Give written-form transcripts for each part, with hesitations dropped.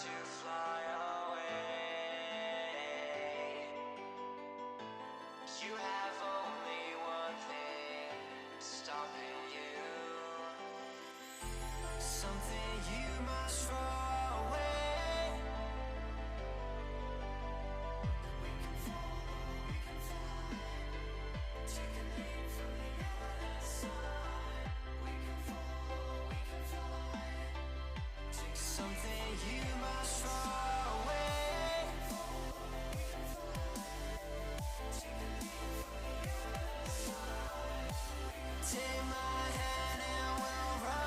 to fly away. You have only one thing stopping you, something you must throw away. We can fly, take a leap from the other side. We can fly, take something you must throw away. Take my hand and we'll run.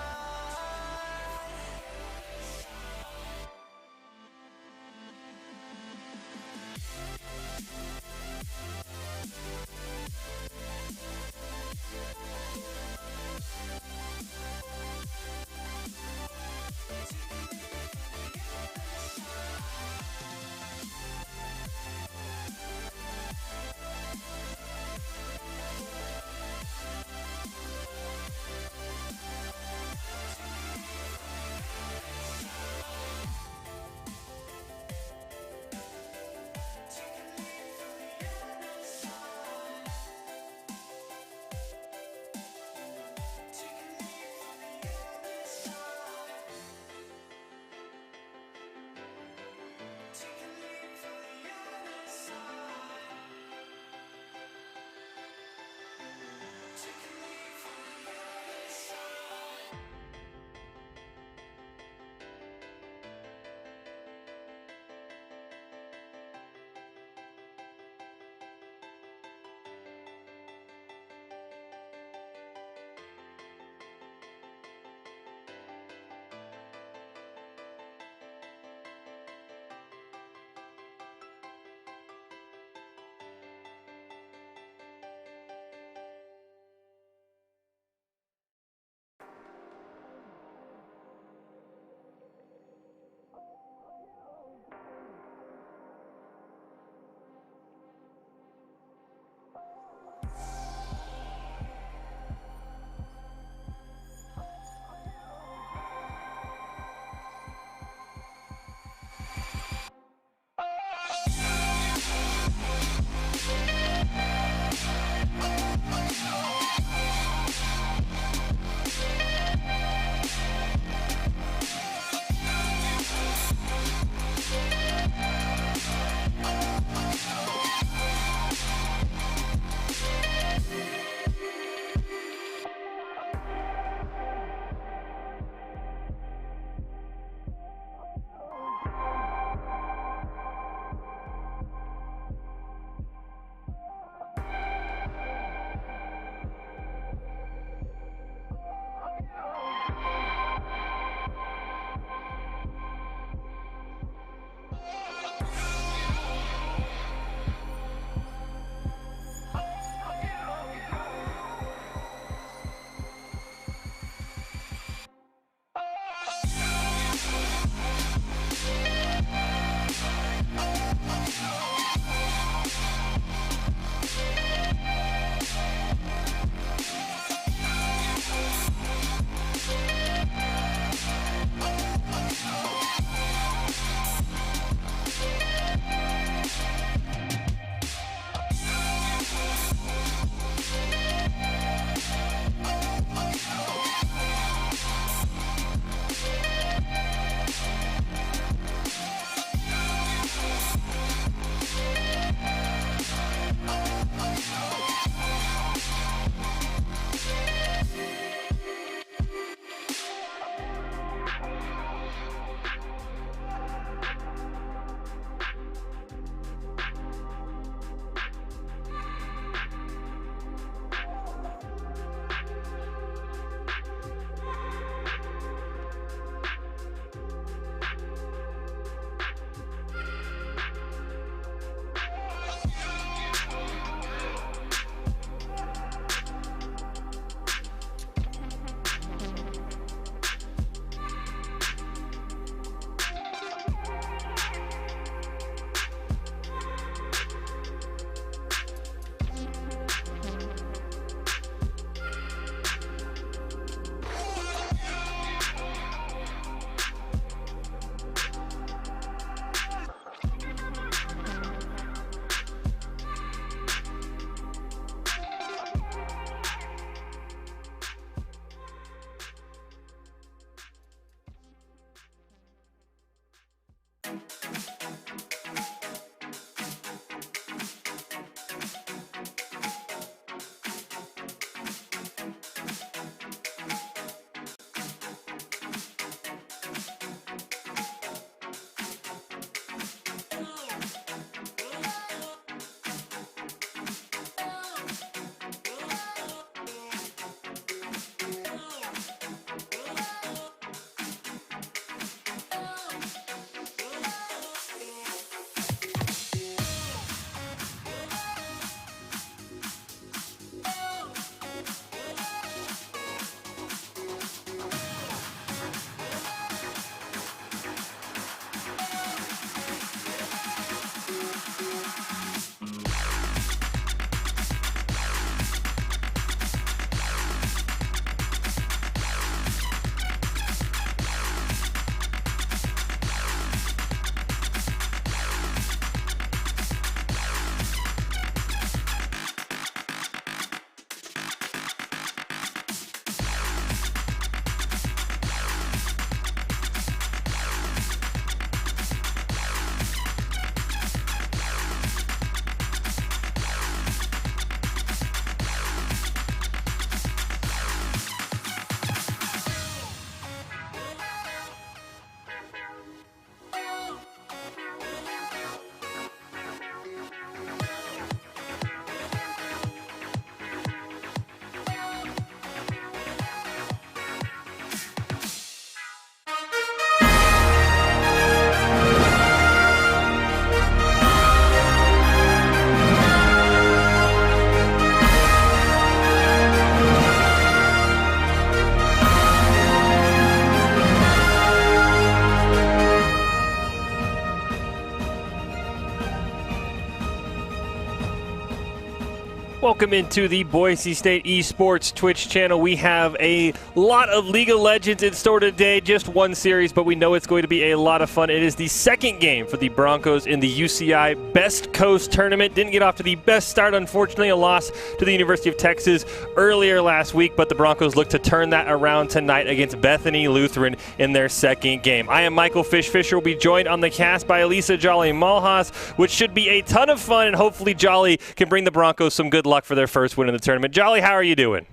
Welcome into the Boise State Esports Twitch channel. We have a lot of League of Legends in store today, just one series, but we know it's going to be a lot of fun. It is the second game for the Broncos in the UCI Best Coast Tournament. Didn't get off to the best start, unfortunately, a loss to the University of Texas earlier last week, but the Broncos look to turn that around tonight against Bethany Lutheran in their second game. I am Michael Fisher. Will be joined on the cast by Elisa Jolly Malhas, which should be a ton of fun, and hopefully Jolly can bring the Broncos some good luck for their first win in the tournament. Jolly, how are you doing?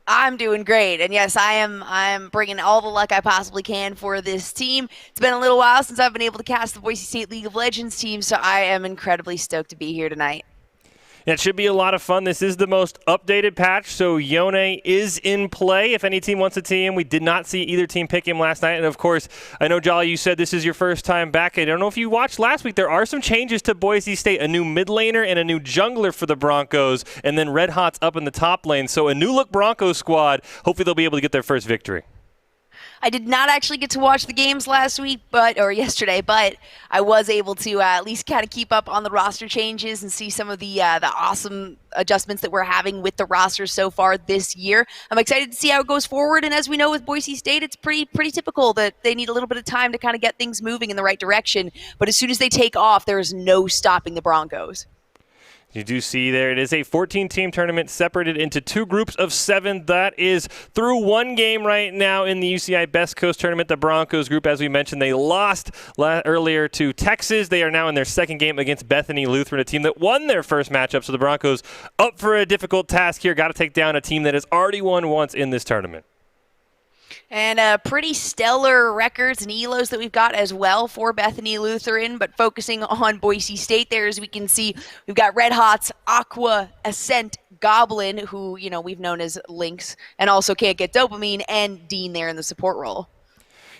I'm doing great, and yes, I'm bringing all the luck I possibly can for this team. It's been a little while since I've been able to cast the Boise State League of Legends team, so I am incredibly stoked to be here tonight. It should be a lot of fun. This is the most updated patch, so Yone is in play if any team wants to tee him. We did not see either team pick him last night. And, of course, I know, Jolly, you said this is your first time back. I don't know if you watched last week. There are some changes to Boise State, a new mid laner and a new jungler for the Broncos, and then Red Hot's up in the top lane. So a new-look Broncos squad. Hopefully they'll be able to get their first victory. I did not actually get to watch the games yesterday, but I was able to at least kind of keep up on the roster changes and see some of the awesome adjustments that we're having with the roster so far this year. I'm excited to see how it goes forward, and as we know with Boise State, it's pretty typical that they need a little bit of time to kind of get things moving in the right direction, but as soon as they take off, there is no stopping the Broncos. You do see there, it is a 14-team tournament separated into two groups of 7. That is through one game right now in the UCI Best Coast Tournament. The Broncos group, as we mentioned, they lost earlier to Texas. They are now in their second game against Bethany Lutheran, a team that won their first matchup. So the Broncos up for a difficult task here. Got to take down a team that has already won once in this tournament. And pretty stellar records and elos that we've got as well for Bethany Lutheran, but focusing on Boise State there, as we can see, we've got Red Hot's Aqua, Ascent, Goblin, who, you know, we've known as Lynx, and also Can't Get Dopamine, and Dean there in the support role.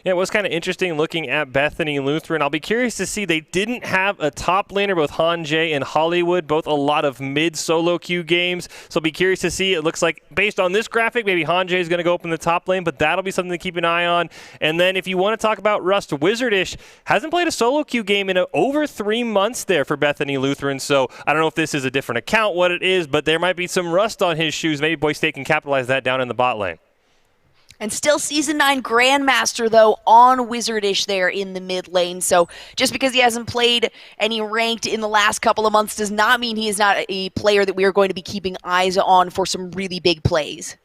Yeah, it was kind of interesting looking at Bethany Lutheran. I'll be curious to see, they didn't have a top laner, both Hanjay and Hollywood, both a lot of mid-solo queue games. So I'll be curious to see. It looks like, based on this graphic, maybe Hanjay is going to go up in the top lane, but that'll be something to keep an eye on. And then if you want to talk about Rust, Wizardish hasn't played a solo queue game in over 3 months there for Bethany Lutheran. So I don't know if this is a different account, what it is, but there might be some rust on his shoes. Maybe Boise State can capitalize that down in the bot lane. And still Season 9 Grandmaster, though, on Wizardish there in the mid lane. So just because he hasn't played any ranked in the last couple of months does not mean he is not a player that we are going to be keeping eyes on for some really big plays.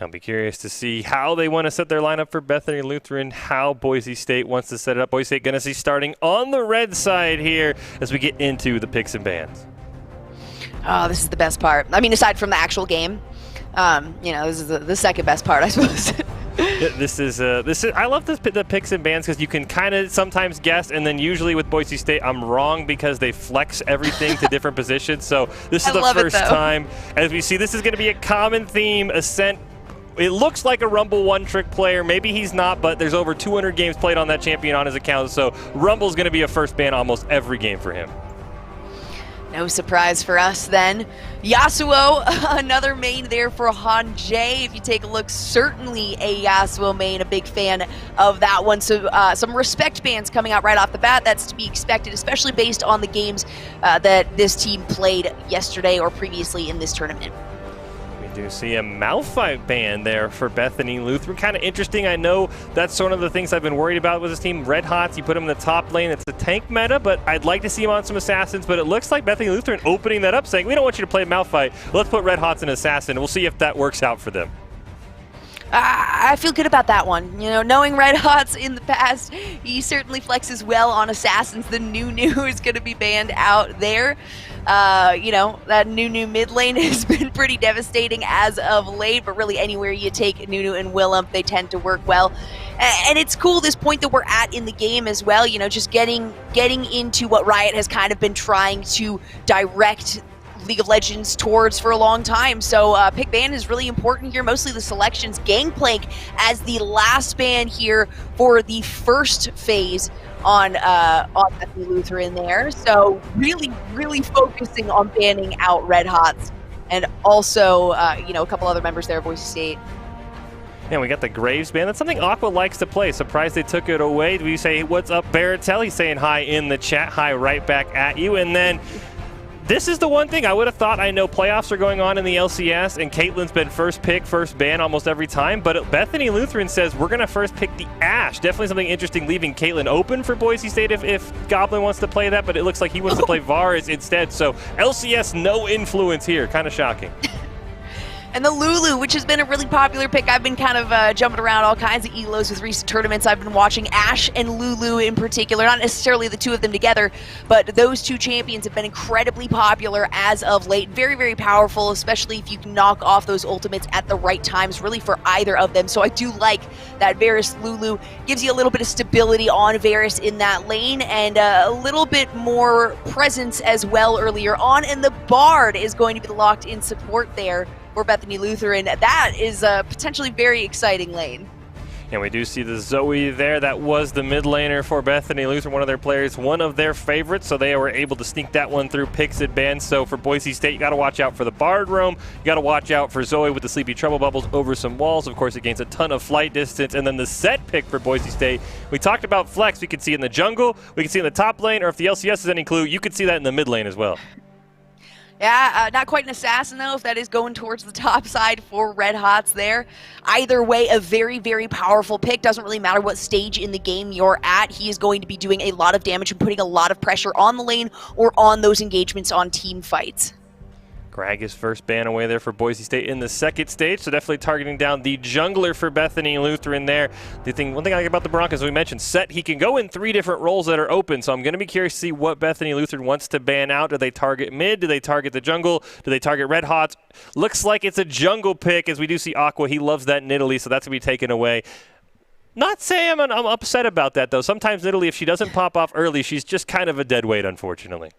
I'll be curious to see how they want to set their lineup for Bethany Lutheran, how Boise State wants to set it up. Boise State going to see starting on the red side here as we get into the picks and bans. Oh, this is the best part. I mean, aside from the actual game, this is the second best part, I suppose. This is I love the picks and bans because you can kind of sometimes guess, and then usually with Boise State I'm wrong because they flex everything to different positions. So this is the first time, as we see, this is going to be a common theme. Ascent, it looks like a Rumble one-trick player. Maybe he's not, but there's over 200 games played on that champion on his account, so Rumble's going to be a first ban almost every game for him. No surprise for us then. Yasuo, another main there for Han J. If you take a look, certainly a Yasuo main, a big fan of that one. So some respect bans coming out right off the bat. That's to be expected, especially based on the games that this team played yesterday or previously in this tournament. Do see a Malphite ban there for Bethany Lutheran. Kind of interesting. I know that's one of the things I've been worried about with this team. Red Hots, you put him in the top lane. It's a tank meta, but I'd like to see him on some Assassins. But it looks like Bethany Lutheran opening that up, saying, we don't want you to play Malphite. Let's put Red Hots in Assassin. We'll see if that works out for them. I feel good about that one. Knowing Red Hots in the past, he certainly flexes well on Assassins. The Nunu is going to be banned out there. That Nunu mid lane has been pretty devastating as of late, but really anywhere you take Nunu and Willump, they tend to work well. And it's cool, this point that we're at in the game as well, just getting into what Riot has kind of been trying to direct League of Legends towards for a long time. So pick ban is really important here, mostly the selections. Gangplank as the last ban here for the first phase on Bethany Lutheran there. So really, really focusing on banning out Red Hots and also, a couple other members there of Boise State. Yeah, we got the Graves ban. That's something Aqua likes to play. Surprised they took it away. We say, what's up, Baratel? He's saying hi in the chat. Hi right back at you. And then this is the one thing I would have thought. I know playoffs are going on in the LCS, and Caitlin's been first pick, first ban almost every time, but Bethany Lutheran says we're going to first pick the Ashe. Definitely something interesting, leaving Caitlin open for Boise State if Goblin wants to play that, but it looks like he wants to play Varus instead. So LCS, no influence here. Kind of shocking. And the Lulu, which has been a really popular pick. I've been kind of jumping around all kinds of elos with recent tournaments. I've been watching Ashe and Lulu in particular, not necessarily the two of them together, but those two champions have been incredibly popular as of late. Very, very powerful, especially if you can knock off those ultimates at the right times, really for either of them. So I do like that Varus Lulu gives you a little bit of stability on Varus in that lane and a little bit more presence as well earlier on. And the Bard is going to be the locked in support there for Bethany Lutheran. That is a potentially very exciting lane. And we do see the Zoe there. That was the mid laner for Bethany Lutheran, one of their players, one of their favorites, so they were able to sneak that one through picks and bans. So for Boise State, you got to watch out for the Bard roam. You got to watch out for Zoe with the Sleepy Trouble Bubbles over some walls. Of course, it gains a ton of flight distance. And then the set pick for Boise State, we talked about flex. We could see in the jungle, we could see in the top lane, or if the LCS is any clue, you could see that in the mid lane as well. Yeah, not quite an assassin, though, if that is going towards the top side for Red Hots there. Either way, a very, very powerful pick. Doesn't really matter what stage in the game you're at. He is going to be doing a lot of damage and putting a lot of pressure on the lane or on those engagements on team fights. Greg is first ban away there for Boise State in the second stage, so definitely targeting down the jungler for Bethany Lutheran there. One thing I like about the Broncos, we mentioned, Set, he can go in 3 different roles that are open, so I'm going to be curious to see what Bethany Lutheran wants to ban out. Do they target mid? Do they target the jungle? Do they target Red Hots? Looks like it's a jungle pick, as we do see Aqua. He loves that in Italy, so that's going to be taken away. Not saying I'm upset about that, though. Sometimes Italy, if she doesn't pop off early, she's just kind of a dead weight, unfortunately.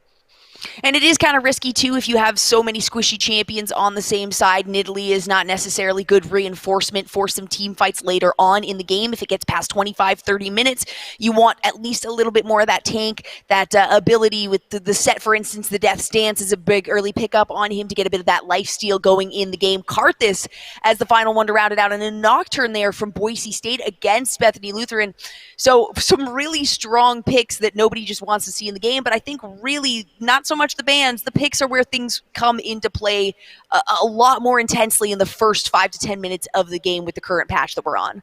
And it is kind of risky, too, if you have so many squishy champions on the same side. Nidalee is not necessarily good reinforcement for some team fights later on in the game. If it gets past 25, 30 minutes, you want at least a little bit more of that tank, that ability with the Set, for instance. The Death's Dance is a big early pickup on him to get a bit of that lifesteal going in the game. Karthus as the final one to round it out, and a Nocturne there from Boise State against Bethany Lutheran. So some really strong picks that nobody just wants to see in the game, but I think really not so much the bans. The picks are where things come into play a lot more intensely in the first 5 to 10 minutes of the game with the current patch that we're on.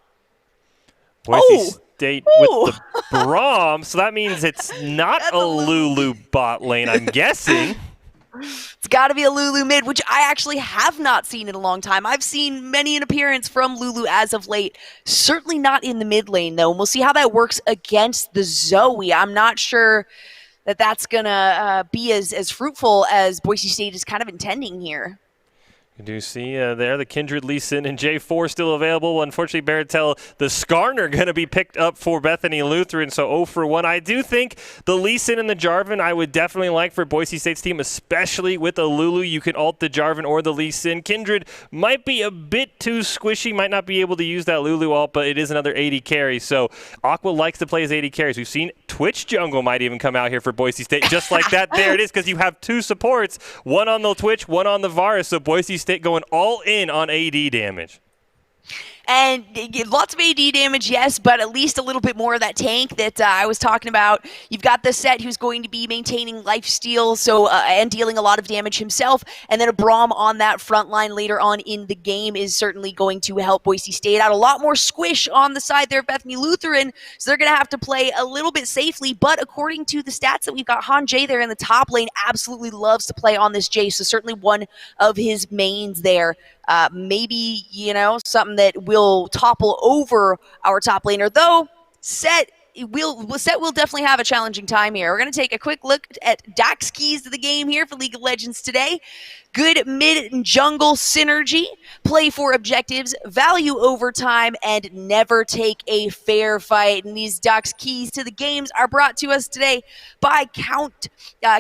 Boise State with the Braum, so that means it's not a Lulu bot lane, I'm guessing. It's got to be a Lulu mid, which I actually have not seen in a long time. I've seen many an appearance from Lulu as of late. Certainly not in the mid lane, though. And we'll see how that works against the Zoe. I'm not sure that that's going to be as fruitful as Boise State is kind of intending here. You do see there the Kindred, Lee Sin, and J4 still available. Unfortunately, Baratel, the Skarner going to be picked up for Bethany Lutheran, so 0 for 1. I do think the Lee Sin and the Jarvan I would definitely like for Boise State's team, especially with a Lulu. You can ult the Jarvan or the Lee Sin. Kindred might be a bit too squishy, might not be able to use that Lulu ult, but it is another AD carry, so Aqua likes to play his AD carries. We've seen Twitch Jungle might even come out here for Boise State, just like that. There it is, because you have two supports, one on the Twitch, one on the Varus, so Boise State going all in on AD damage. And lots of AD damage, yes, but at least a little bit more of that tank that I was talking about. You've got the Set who's going to be maintaining lifesteal and dealing a lot of damage himself. And then a Braum on that front line later on in the game is certainly going to help Boise State out. A lot more squish on the side there of Bethany Lutheran, so they're going to have to play a little bit safely. But according to the stats that we've got, Han J there in the top lane absolutely loves to play on this J, so certainly one of his mains there. Maybe, something that will topple over our top laner, though Set will definitely have a challenging time here. We're going to take a quick look at Dak's keys to the game here for League of Legends today. Good mid and jungle synergy, play for objectives, value overtime, and never take a fair fight. And these Dak's keys to the games are brought to us today by Count.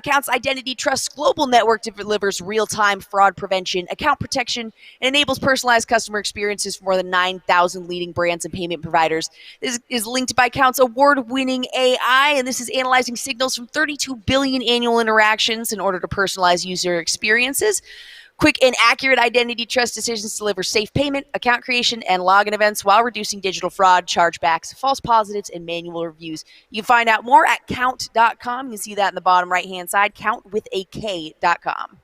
Count's Identity Trust Global Network delivers real-time fraud prevention, account protection, and enables personalized customer experiences for more than 9,000 leading brands and payment providers. This is linked by Count's award-winning AI, and this is analyzing signals from 32 billion annual interactions in order to personalize user experiences. Quick and accurate identity trust decisions deliver safe payment, account creation, and login events while reducing digital fraud, chargebacks, false positives, and manual reviews. You can find out more at count.com. You can see that in the bottom right-hand side, countwithak.com.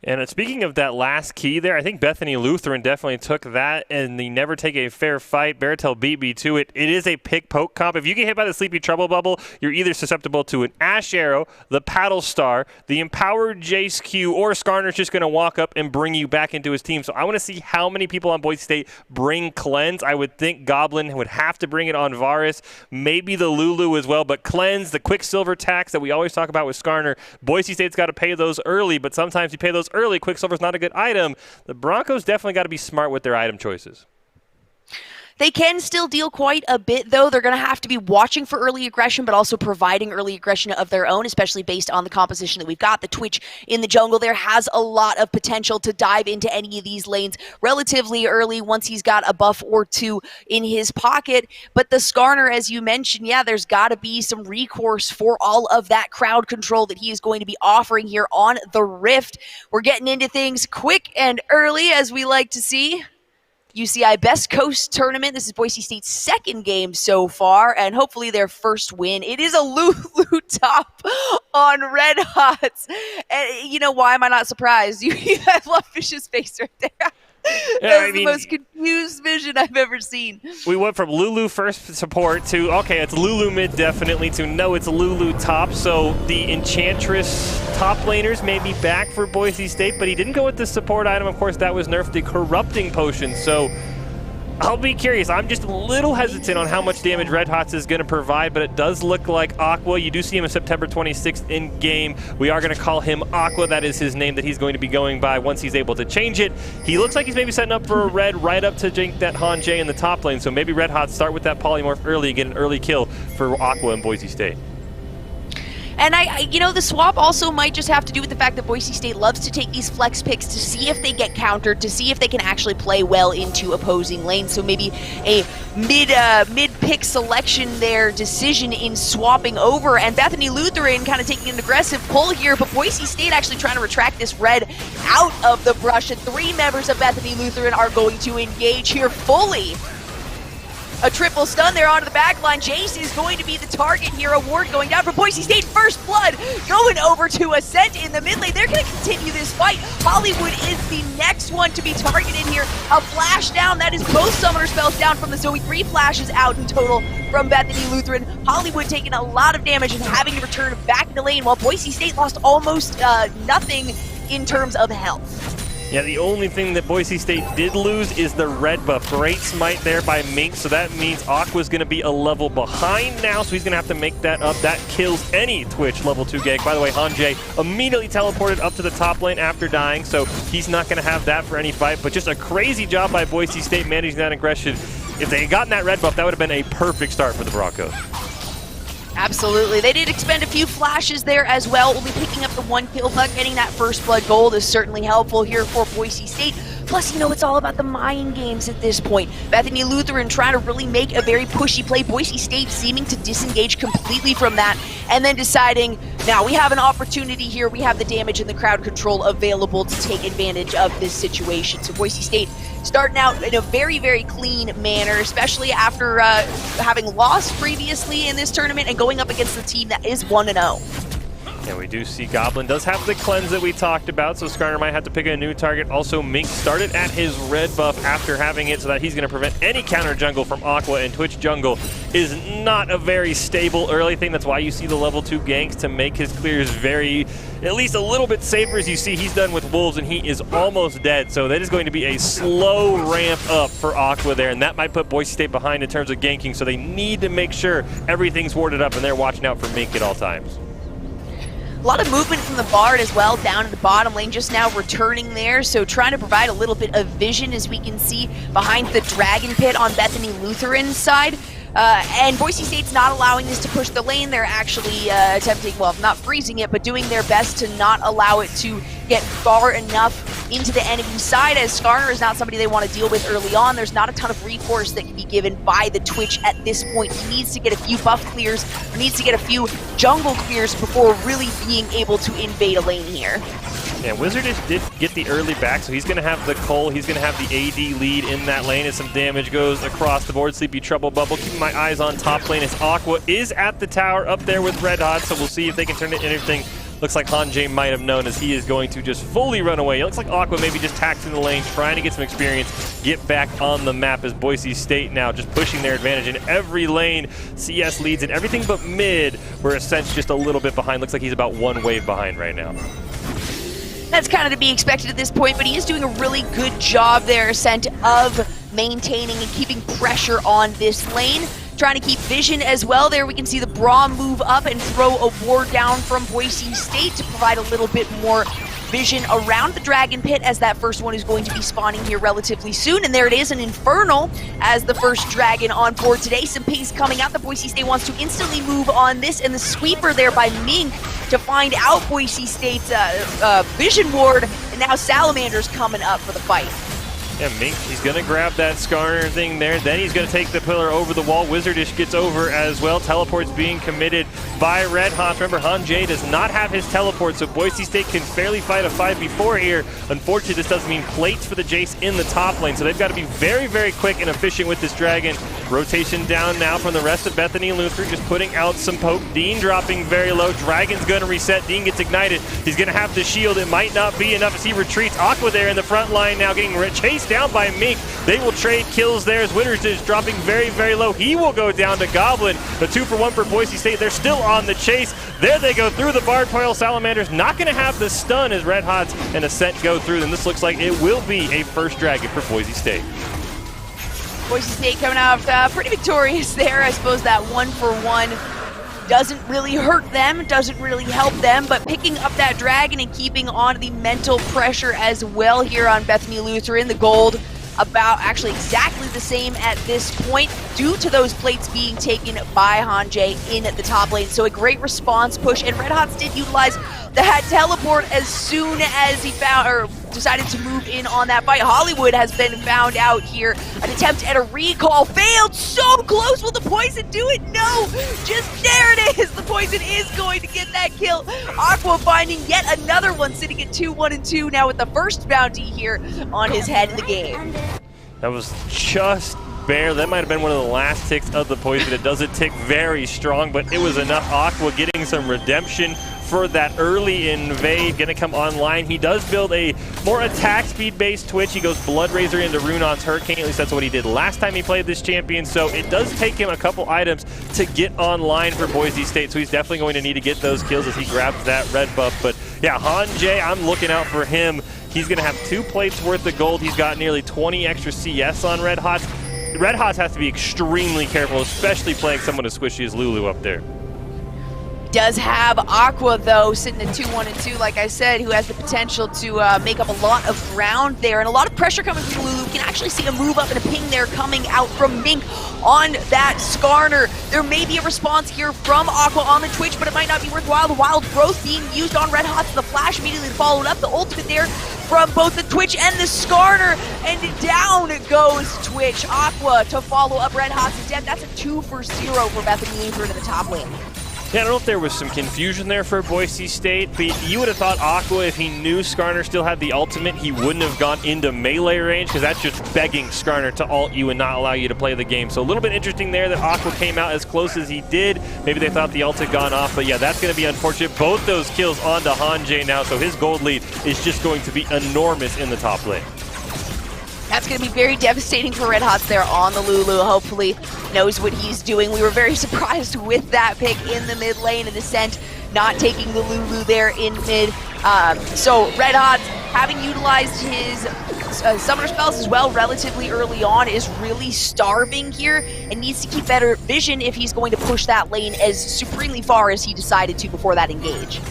And speaking of that last key there, I think Bethany Lutheran definitely took that and the never take a fair fight. Baratel beat me to it. It is a pick-poke comp. If you get hit by the Sleepy Trouble Bubble, you're either susceptible to an Ash Arrow, the Paddle Star, the Empowered Jace Q, or Skarner's just going to walk up and bring you back into his team. So I want to see how many people on Boise State bring Cleanse. I would think Goblin would have to bring it on Varus, maybe the Lulu as well, but Cleanse, the Quicksilver tax that we always talk about with Skarner, Boise State's got to pay those early, but sometimes you pay those early, Quicksilver's not a good item. The Broncos definitely got to be smart with their item choices. They can still deal quite a bit, though. They're going to have to be watching for early aggression, but also providing early aggression of their own, especially based on the composition that we've got. The Twitch in the jungle there has a lot of potential to dive into any of these lanes relatively early once he's got a buff or two in his pocket. But the Skarner, as you mentioned, yeah, there's got to be some recourse for all of that crowd control that he is going to be offering here on the Rift. We're getting into things quick and early, as we like to see. UCI Best Coast Tournament. This is Boise State's second game so far, and hopefully their first win. It is a Lulu top on Red Hots. And why am I not surprised? I love Fish's face right there. That's the most confused vision I've ever seen. We went from Lulu first support to, okay, it's Lulu mid definitely, to no, it's Lulu top. So the Enchantress top laners may be back for Boise State, but he didn't go with the support item. Of course, that was nerfed, the Corrupting Potion. So I'll be curious. I'm just a little hesitant on how much damage Red Hots is going to provide, but it does look like Aqua. You do see him on September 26th in-game. We are going to call him Aqua. That is his name that he's going to be going by once he's able to change it. He looks like he's maybe setting up for a red right up to jank that Han J in the top lane, so maybe Red Hots start with that polymorph early and get an early kill for Aqua in Boise State. And the swap also might just have to do with the fact that Boise State loves to take these flex picks to see if they get countered, to see if they can actually play well into opposing lanes. So maybe a mid-pick selection there, decision in swapping over, and Bethany Lutheran kind of taking an aggressive pull here, but Boise State actually trying to retract this red out of the brush, and 3 members of Bethany Lutheran are going to engage here fully. A triple stun there onto the back line. Jace is going to be the target here. A ward going down for Boise State. First blood going over to Ascent in the mid lane. They're going to continue this fight. Hollywood is the next one to be targeted here. A flash down. That is both summoner spells down from the Zoe. 3 flashes out in total from Bethany Lutheran. Hollywood taking a lot of damage and having to return back into lane, while Boise State lost almost nothing in terms of health. Yeah, the only thing that Boise State did lose is the red buff. Great smite there by Mink, so that means Aqua's going to be a level behind now, so he's going to have to make that up. That kills any Twitch level 2 gank. By the way, Hanjay immediately teleported up to the top lane after dying, so he's not going to have that for any fight, but just a crazy job by Boise State managing that aggression. If they had gotten that red buff, that would have been a perfect start for the Broncos. Absolutely. They did expend a few flashes there as well. Only picking up the 1 kill, but getting that first blood gold is certainly helpful here for Boise State. Plus, you know, it's all about the mind games at this point. Bethany Lutheran trying to really make a very pushy play. Boise State seeming to disengage completely from that, and then deciding, now we have an opportunity here. We have the damage and the crowd control available to take advantage of this situation. So Boise State starting out in a very, very clean manner, especially after having lost previously in this tournament and going up against the team that is 1-0. And we do see Goblin does have the cleanse that we talked about, so Skarner might have to pick a new target. Also, Mink started at his red buff after having it, so that he's going to prevent any counter jungle from Aqua, and Twitch jungle is not a very stable early thing. That's why you see the level 2 ganks to make his clears very, at least a little bit safer. As you see, he's done with Wolves, and he is almost dead, so that is going to be a slow ramp up for Aqua there, and that might put Boise State behind in terms of ganking, so they need to make sure everything's warded up, and they're watching out for Mink at all times. A lot of movement from the Bard as well down in the bottom lane, just now returning there, so trying to provide a little bit of vision, as we can see behind the Dragon Pit on Bethany Lutheran's side. And Boise State's not allowing this to push the lane. They're actually attempting, well, not freezing it, but doing their best to not allow it to get far enough into the enemy side, as Skarner is not somebody they want to deal with early on. There's not a ton of recourse that can be given by the Twitch at this point. He needs to get a few buff clears, or needs to get a few jungle clears before really being able to invade a lane here. Yeah, Wizardish did get the early back, so he's going to have the Cole, he's going to have the AD lead in that lane as some damage goes across the board. Sleepy Trouble Bubble, keeping my eyes on top lane as Aqua is at the tower up there with Red Hot, so we'll see if they can turn it into anything. Looks like Hanjay might have known, as he is going to just fully run away. It looks like Aqua maybe just tacked in the lane, trying to get some experience, get back on the map, as Boise State now just pushing their advantage in every lane. CS leads in everything but mid, where Ascent's just a little bit behind. Looks like he's about 1 wave behind right now. That's kind of to be expected at this point, but he is doing a really good job there, Ascent, of maintaining and keeping pressure on this lane. Trying to keep vision as well there. We can see the Braum move up and throw a ward down from Boise State to provide a little bit more vision around the Dragon Pit, as that first one is going to be spawning here relatively soon. And there it is, an Infernal as the first dragon on board today. Some pace coming out. The Boise State wants to instantly move on this, and the sweeper there by Mink to find out Boise State's vision ward, and now Salamander's coming up for the fight. Yeah, Mink, he's going to grab that Skarner thing there. Then he's going to take the pillar over the wall. Wizardish gets over as well. Teleport's being committed by Red Hot. Remember, Hanjay does not have his teleport, so Boise State can fairly fight a 5v4 here. Unfortunately, this doesn't mean plates for the Jace in the top lane, so they've got to be very, very quick and efficient with this dragon. Rotation down now from the rest of Bethany Lutheran, just putting out some poke. Dean dropping very low. Dragon's going to reset. Dean gets ignited. He's going to have the shield. It might not be enough as he retreats. Aqua there in the front line now getting chased down by Mink. They will trade kills there as Witters is dropping very, very low. He will go down to Goblin. The 2-for-1 for Boise State. They're still on the chase. There they go through the Bard Coil. Salamander's not going to have the stun as Red Hots and Ascent go through. And this looks like it will be a first dragon for Boise State. Boise State coming out pretty victorious there. I suppose that 1-for-1 doesn't really hurt them, doesn't really help them, but picking up that dragon and keeping on the mental pressure as well here on Bethany Lutheran. The gold about actually exactly the same at this point due to those plates being taken by Hanjay in the top lane. So a great response push, and Red Hots did utilize that teleport as soon as he found, or decided to move in on that fight. Hollywood has been found out here. An attempt at a recall failed. So close. Will the poison do it? No. Just there it is. The poison is going to get that kill. Aqua finding yet another one, sitting at 2-1-2 now with the first bounty here on his head in the game. That was just Bear. That might have been one of the last ticks of the poison. It doesn't tick very strong, but it was enough. Aqua getting some redemption for that early invade, gonna come online. He does build a more attack speed based Twitch. He goes Blood Razor into Runon's Hurricane. At least that's what he did last time he played this champion. So it does take him a couple items to get online for Boise State. So he's definitely going to need to get those kills as he grabs that red buff. But yeah, Hanjay, I'm looking out for him. He's gonna have 2 plates worth of gold. He's got nearly 20 extra CS on Red Hots. Red Hots has to be extremely careful, especially playing someone as squishy as Lulu up there. Does have Aqua, though, sitting at 2-1-2, like I said, who has the potential to make up a lot of ground there. And a lot of pressure coming from Lulu. We can actually see a move up and a ping there coming out from Mink on that Skarner. There may be a response here from Aqua on the Twitch, but it might not be worthwhile. The Wild Growth being used on Red Hots. The flash immediately followed up. The ultimate there from both the Twitch and the Skarner. And down goes Twitch. Aqua to follow up Red Hots' death. That's a 2 for 0 for Bethany Lutheran in the top lane. Yeah, I don't know if there was some confusion there for Boise State, but you would have thought Aqua, if he knew Skarner still had the ultimate, he wouldn't have gone into melee range, because that's just begging Skarner to ult you and not allow you to play the game. So a little bit interesting there that Aqua came out as close as he did. Maybe they thought the ult had gone off, but yeah, that's going to be unfortunate. Both those kills onto Hanjay now, so his gold lead is just going to be enormous in the top lane. That's going to be very devastating for Red Hots there on the Lulu. Hopefully knows what he's doing. We were very surprised with that pick in the mid lane and Ascent not taking the Lulu there in mid. So Red Hots, having utilized his summoner spells as well relatively early on, is really starving here and needs to keep better vision if he's going to push that lane as supremely far as he decided to before that engage.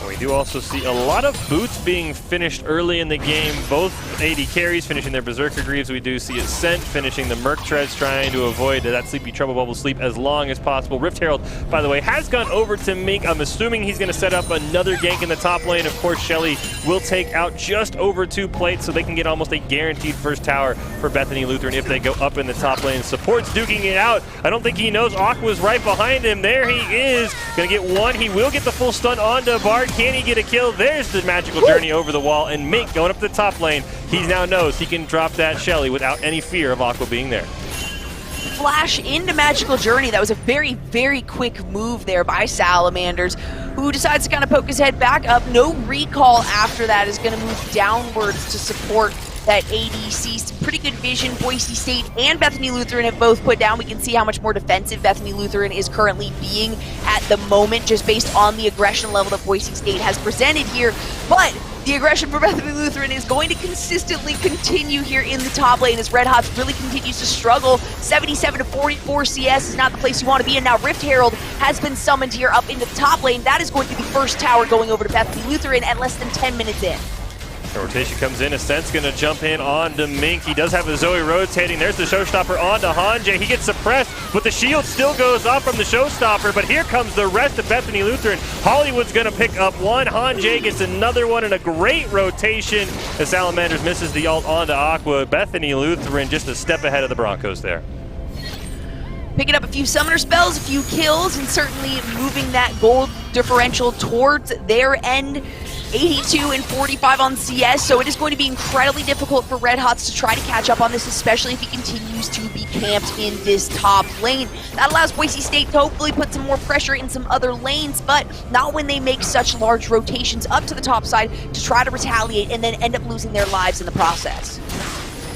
We do also see a lot of boots being finished early in the game. Both AD carries finishing their Berserker Greaves. We do see Ascent finishing the Merc Treads, trying to avoid that Sleepy Trouble Bubble sleep as long as possible. Rift Herald, by the way, has gone over to Mink. I'm assuming he's going to set up another gank in the top lane. Of course, Shelly will take out just over 2 plates, so they can get almost a guaranteed first tower for Bethany Lutheran if they go up in the top lane. Support's duking it out. I don't think he knows Aqua's right behind him. There he is. Going to get one. He will get the full stun onto Bard. Can he get a kill? There's the magical journey over the wall, and Mink going up the top lane. He now knows he can drop that Shelly without any fear of Aqua being there. Flash into Magical Journey. That was a very, very quick move there by Salamanders, who decides to kind of poke his head back up. No recall after that, is going to move downwards to support that ADC. Some pretty good vision Boise State and Bethany Lutheran have both put down. We can see how much more defensive Bethany Lutheran is currently being at the moment, just based on the aggression level that Boise State has presented here. But the aggression for Bethany Lutheran is going to consistently continue here in the top lane as Red Hots really continues to struggle. 77 to 44 CS is not the place you want to be in. Now Rift Herald has been summoned here up into the top lane. That is going to be the first tower going over to Bethany Lutheran at less than 10 minutes in. The rotation comes in. Ascent's going to jump in onto Mink. He does have a Zoe rotating. There's the Showstopper onto Hanjay. He gets suppressed, but the shield still goes off from the Showstopper. But here comes the rest of Bethany Lutheran. Hollywood's going to pick up one. Hanjay gets another one, and a great rotation as Salamanders misses the ult onto Aqua. Bethany Lutheran just a step ahead of the Broncos there. Picking up a few summoner spells, a few kills, and certainly moving that gold differential towards their end. 82 and 45 on CS, so it is going to be incredibly difficult for Red Hots to try to catch up on this, especially if he continues to be camped in this top lane. That allows Boise State to hopefully put some more pressure in some other lanes, but not when they make such large rotations up to the top side to try to retaliate and then end up losing their lives in the process.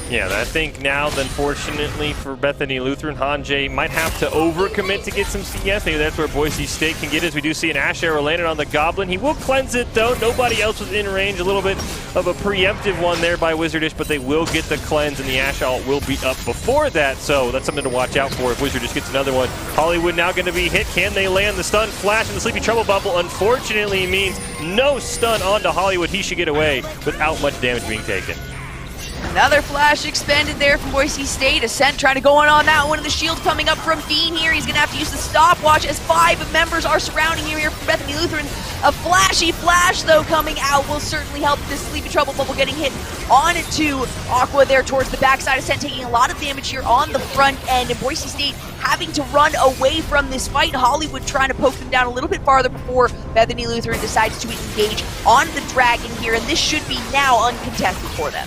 Yeah, I think now, unfortunately for Bethany Lutheran, Hanjay might have to overcommit to get some CS. Maybe that's where Boise State can get it, as we do see an Ash Arrow landed on the Goblin. He will cleanse it, though. Nobody else was in range. A little bit of a preemptive one there by Wizardish, but they will get the cleanse, and the Ash ult will be up before that, so that's something to watch out for if Wizardish gets another one. Hollywood now going to be hit. Can they land the stun? Flash and the Sleepy Trouble Bubble, unfortunately, means no stun onto Hollywood. He should get away without much damage being taken. Another flash expended there from Boise State. Ascent trying to go on that one. The shield coming up from Dean here. He's going to have to use the stopwatch as 5 members are surrounding him here for Bethany Lutheran. A flashy flash, though, coming out will certainly help this Sleepy Trouble Bubble getting hit onto Aqua there towards the backside. Ascent taking a lot of damage here on the front end, and Boise State having to run away from this fight. Hollywood trying to poke them down a little bit farther before Bethany Lutheran decides to engage on the Dragon here, and this should be now uncontested for them.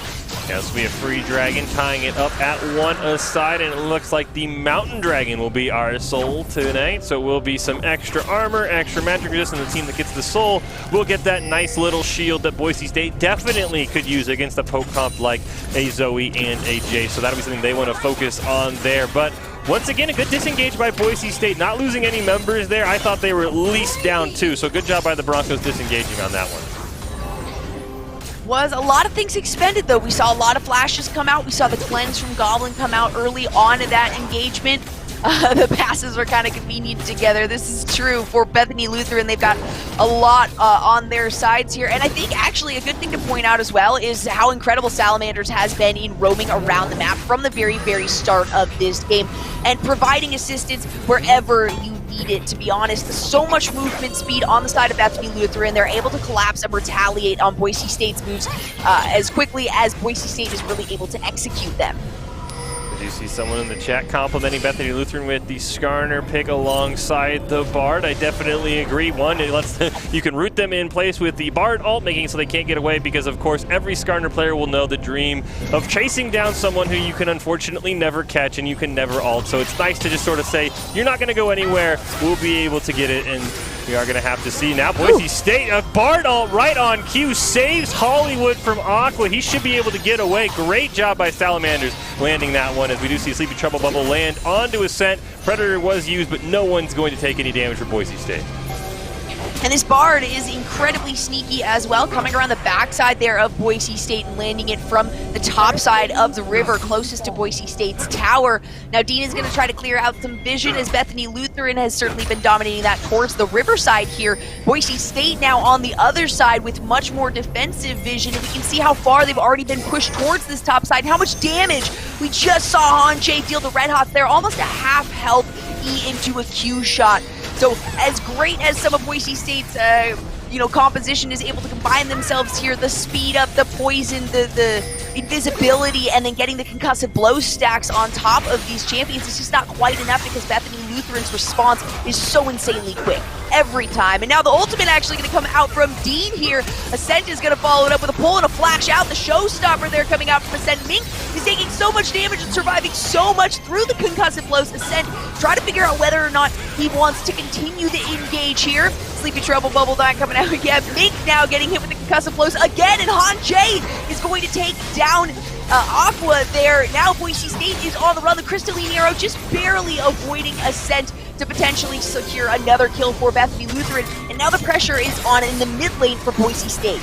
Yes, we have Free Dragon tying it up at 1 aside, and it looks like the Mountain Dragon will be our soul tonight. So it will be some extra armor, extra magic resistance, and the team that gets the soul will get that nice little shield that Boise State definitely could use against a poke comp like a Zoe and a Jace. So that'll be something they want to focus on there. But once again, a good disengage by Boise State, not losing any members there. I thought they were at least down 2, so good job by the Broncos disengaging on that one. Was a lot of things expended, though. We saw a lot of flashes come out. We saw the cleanse from Goblin come out early on in that engagement. The passes were kind of convenient together. This is true for Bethany Lutheran. They've got a lot on their sides here. And I think actually a good thing to point out as well is how incredible Salamanders has been in roaming around the map from the very, very start of this game and providing assistance wherever you need it, to be honest. So much movement speed on the side of Bethany Lutheran. They're able to collapse and retaliate on Boise State's moves as quickly as Boise State is really able to execute them. Did you see someone in the chat complimenting Bethany Lutheran with the Skarner pick alongside the Bard? I definitely agree. One, it lets you can root them in place with the Bard ult, making it so they can't get away, because of course every Skarner player will know the dream of chasing down someone who you can unfortunately never catch and you can never ult. So it's nice to just sort of say, you're not going to go anywhere, we'll be able to get it, and we are going to have to see. Now Boise State, a Bard ult right on cue, saves Hollywood from Aqua. He should be able to get away. Great job by Salamanders landing that one, as we do see Sleepy Trouble Bubble land onto Ascent. Predator was used, but no one's going to take any damage for Boise State. And this Bard is incredibly sneaky as well, coming around the backside there of Boise State and landing it from the top side of the river closest to Boise State's tower. Now Dean is going to try to clear out some vision, as Bethany Lutheran has certainly been dominating that towards the riverside here. Boise State now on the other side with much more defensive vision, and we can see how far they've already been pushed towards this top side and how much damage we just saw Hanjay deal to Red Hots there. Almost a half health E into a Q shot. So as great as some of Boise State's composition is able to combine themselves here, the speed up, the poison, the invisibility, and then getting the concussive blow stacks on top of these champions is just not quite enough, because Bethany Lutheran's response is so insanely quick every time. And now the ultimate actually going to come out from Dean here. Ascent is going to follow it up with a pull and a flash out. The showstopper there coming out from Ascent. Mink is taking so much damage and surviving so much through the concussive blows. Ascent try to figure out whether or not he wants to continue the engage here. Sleepy Trouble Bubble not coming out again. Mink now getting hit with the concussive blows again, and Hanjay is going to take down Aqua there. Now Boise State is on the run. The Crystalline Arrow just barely avoiding Ascent to potentially secure another kill for Bethany Lutheran. And now the pressure is on in the mid lane for Boise State.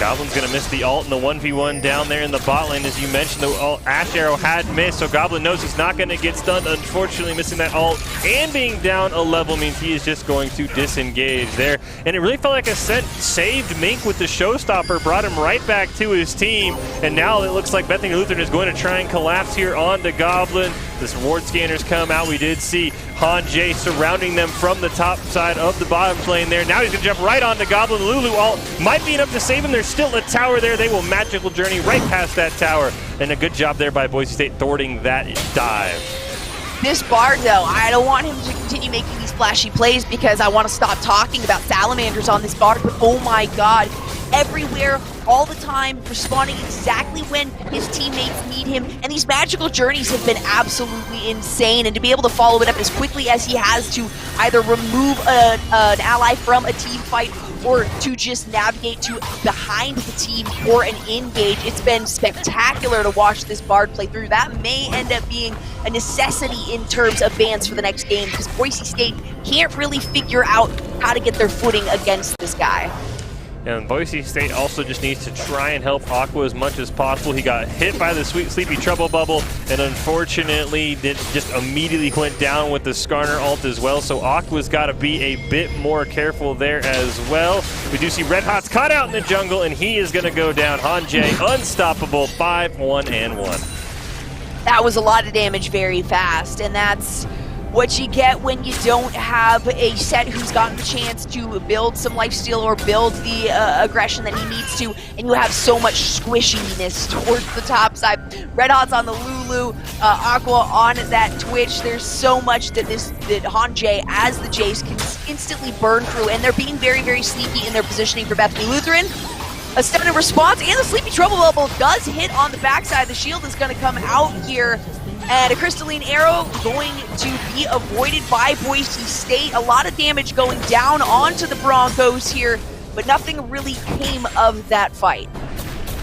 Goblin's going to miss the ult in the 1v1 down there in the bot lane. As you mentioned, the Ash Arrow had missed, so Goblin knows he's not going to get stunned. Unfortunately, missing that ult and being down a level means he is just going to disengage there. And it really felt like Ascent saved Mink with the showstopper, brought him right back to his team. And now it looks like Bethany Lutheran is going to try and collapse here onto Goblin. This reward scanners come out. We did see Hanjay surrounding them from the top side of the bottom lane there. Now he's going to jump right onto Goblin. Lulu ult might be enough to save him. There's still a tower there. They will magical journey right past that tower. And a good job there by Boise State thwarting that dive. This Bard, though, I don't want him to continue making these flashy plays, because I want to stop talking about Salamanders on this Bard, but oh my god, everywhere, all the time, responding exactly when his teammates need him, and these magical journeys have been absolutely insane, and to be able to follow it up as quickly as he has to either remove an ally from a team fight or to just navigate to behind the team for an engage. It's been spectacular to watch this Bard play through. That may end up being a necessity in terms of bans for the next game, because Boise State can't really figure out how to get their footing against this guy. And Boise State also just needs to try and help Aqua as much as possible. He got hit by the Sleepy Trouble Bubble, and unfortunately just immediately went down with the Skarner ult as well. So Aqua's got to be a bit more careful there as well. We do see Red Hot's caught out in the jungle, and he is going to go down. Hanjay, unstoppable, 5-1-1. That was a lot of damage very fast, and that's what you get when you don't have a set who's gotten the chance to build some lifesteal or build the aggression that he needs to, and you have so much squishiness towards the top side. Red Hot's on the Lulu, Aqua on that Twitch. There's so much that Hanjay as the Jace can instantly burn through, and they're being very, very sneaky in their positioning for Bethany Lutheran. a stunning response, and the Sleepy Trouble Bubble does hit on the backside. The shield is going to come out here, and a Crystalline Arrow going to be avoided by Boise State. A lot of damage going down onto the Broncos here, but nothing really came of that fight.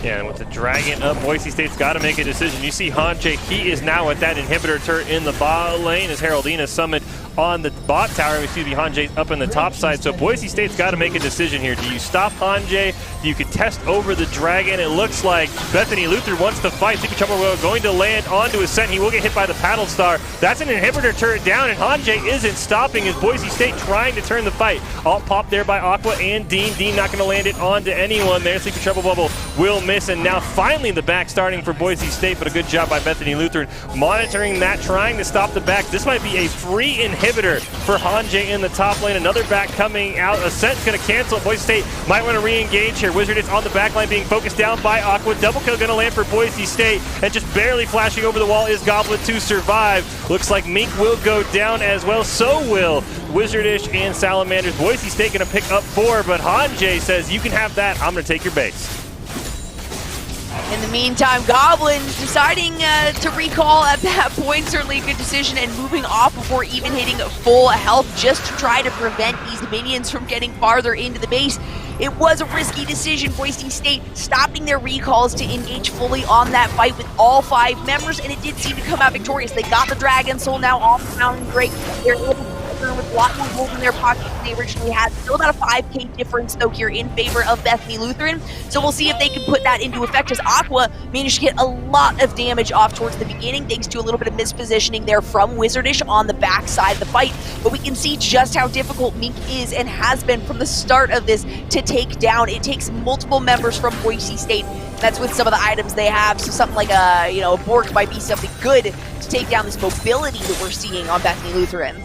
Yeah, and with the Dragon up, Boise State's got to make a decision. You see Hanjay, he is now at that inhibitor turret in the bot lane as Heraldina summoned on the bot tower. We see the Hanjay up in the top side. So Boise State's got to make a decision here. Do you stop Hanjay? Do you contest over the Dragon? It looks like Bethany Lutheran wants to fight. Sleepy Trouble going to land onto Ascent. He will get hit by the Paddle Star. That's an inhibitor turret down, and Hanjay isn't stopping as Boise State trying to turn the fight. Alt pop there by Aqua and Dean. Dean not going to land it onto anyone there. Sleepy Trouble Bubble will miss, and now finally the back starting for Boise State, but a good job by Bethany Lutheran monitoring that, trying to stop the back. This might be a free inhibitor for Hanjay in the top lane. Another back coming out. Ascent's going to cancel. Boise State might want to re-engage here. Wizard is on the back line being focused down by Aqua. Double kill going to land for Boise State, and just barely flashing over the wall is Goblin to survive. Looks like Mink will go down as well. So will Wizardish and Salamanders. Boise State going to pick up 4, but Hanjay says, you can have that. I'm going to take your base. In the meantime, Goblin deciding to recall at that point, certainly a good decision, and moving off before even hitting full health just to try to prevent these minions from getting farther into the base. It was a risky decision. Boise State stopping their recalls to engage fully on that fight with all 5 members, and it did seem to come out victorious. They got the Dragon Soul now off the Mountain Break. They're able to with a lot more gold in their pocket than they originally had. Still about a 5k difference though here in favor of Bethany Lutheran. So we'll see if they can put that into effect, as Aqua managed to get a lot of damage off towards the beginning thanks to a little bit of mispositioning there from Wizardish on the backside of the fight. But we can see just how difficult Mink is and has been from the start of this to take down. It takes multiple members from Boise State. That's with some of the items they have. So something like a Bork might be something good to take down this mobility that we're seeing on Bethany Lutheran.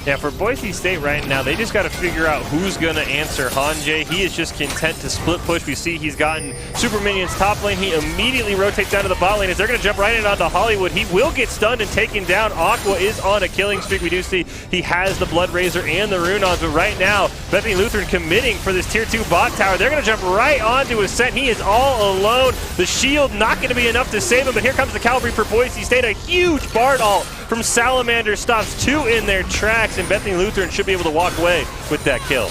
Yeah, for Boise State right now, they just got to figure out who's going to answer Hanjay. He is just content to split push. We see he's gotten Super Minions top lane. He immediately rotates down to the bot lane as they're going to jump right in onto Hollywood. He will get stunned and taken down. Aqua is on a killing streak. We do see he has the Blood Razor and the Rune on, but right now, Bethany Lutheran committing for this tier 2 bot tower. They're going to jump right onto Ascent. He is all alone. The shield not going to be enough to save him, but here comes the cavalry for Boise State. A huge Bard ult from Salamander stops 2 in their tracks, and Bethany Lutheran should be able to walk away with that kill.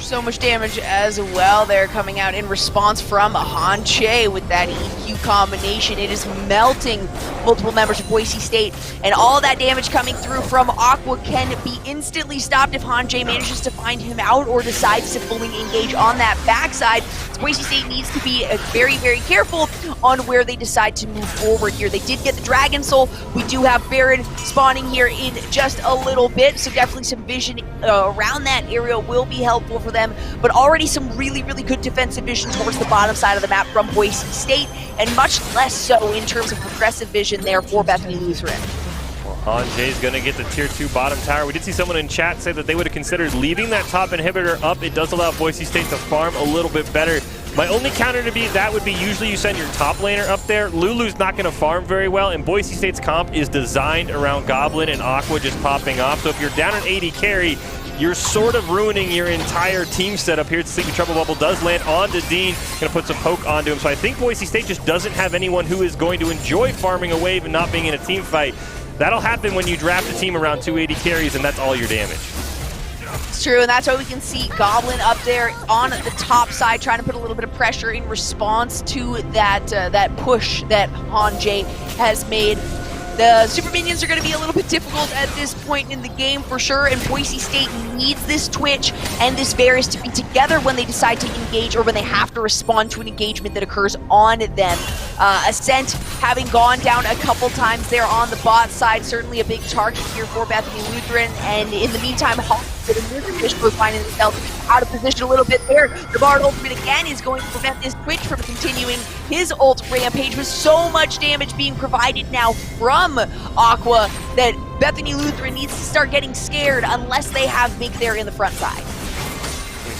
So much damage as well there coming out in response from Hanjay with that EQ combination. It is melting multiple members of Boise State, and all that damage coming through from Aqua can be instantly stopped if Hanjay manages to find him out or decides to fully engage on that backside. So Boise State needs to be very, very careful on where they decide to move forward here. They did get the Dragon Soul. We do have Baron spawning here in just a little bit, so definitely some vision around that area will be helpful for them. But already some really, really good defensive vision towards the bottom side of the map from Boise State, and much less so in terms of progressive vision there for Bethany Lutheran. Well, Hanjay's going to get the tier 2 bottom tower. We did see someone in chat say that they would have considered leaving that top inhibitor up. It does allow Boise State to farm a little bit better. My only counter to that would be usually you send your top laner up there. Lulu's not going to farm very well, and Boise State's comp is designed around Goblin and Aqua just popping off. So if you're down an 80 carry, you're sort of ruining your entire team setup here. Sleepy Trouble Bubble does land onto Dean. Going to put some poke onto him. So I think Boise State just doesn't have anyone who is going to enjoy farming a wave and not being in a team fight. That'll happen when you draft a team around 280 carries, and that's all your damage. It's true, and that's why we can see Goblin up there on the top side trying to put a little bit of pressure in response to that push that Hanjay has made. The Super Minions are going to be a little bit difficult at this point in the game for sure, and Boise State needs this Twitch and this Varus to be together when they decide to engage or when they have to respond to an engagement that occurs on them. Ascent having gone down a couple times there on the bot side, certainly a big target here for Bethany Lutheran, and in the meantime, Wizardish was finding themselves out of position a little bit there. The Bard ultimate again is going to prevent this Twitch from continuing his ult rampage with so much damage being provided now from Aqua that Bethany Lutheran needs to start getting scared unless they have Mink there in the front side.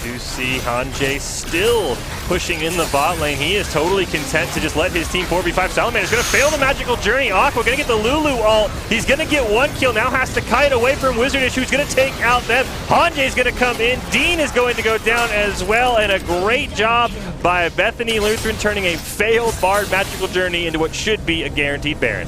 We do see Hanjay still pushing in the bot lane. He is totally content to just let his team 4v5. Salamander's going to fail the magical journey. Aqua going to get the Lulu ult. He's going to get one kill. Now has to kite away from Wizardish, who's going to take out them. Hanjay's going to come in. Dean is going to go down as well. And a great job by Bethany Lutheran turning a failed Bard magical journey into what should be a guaranteed Baron.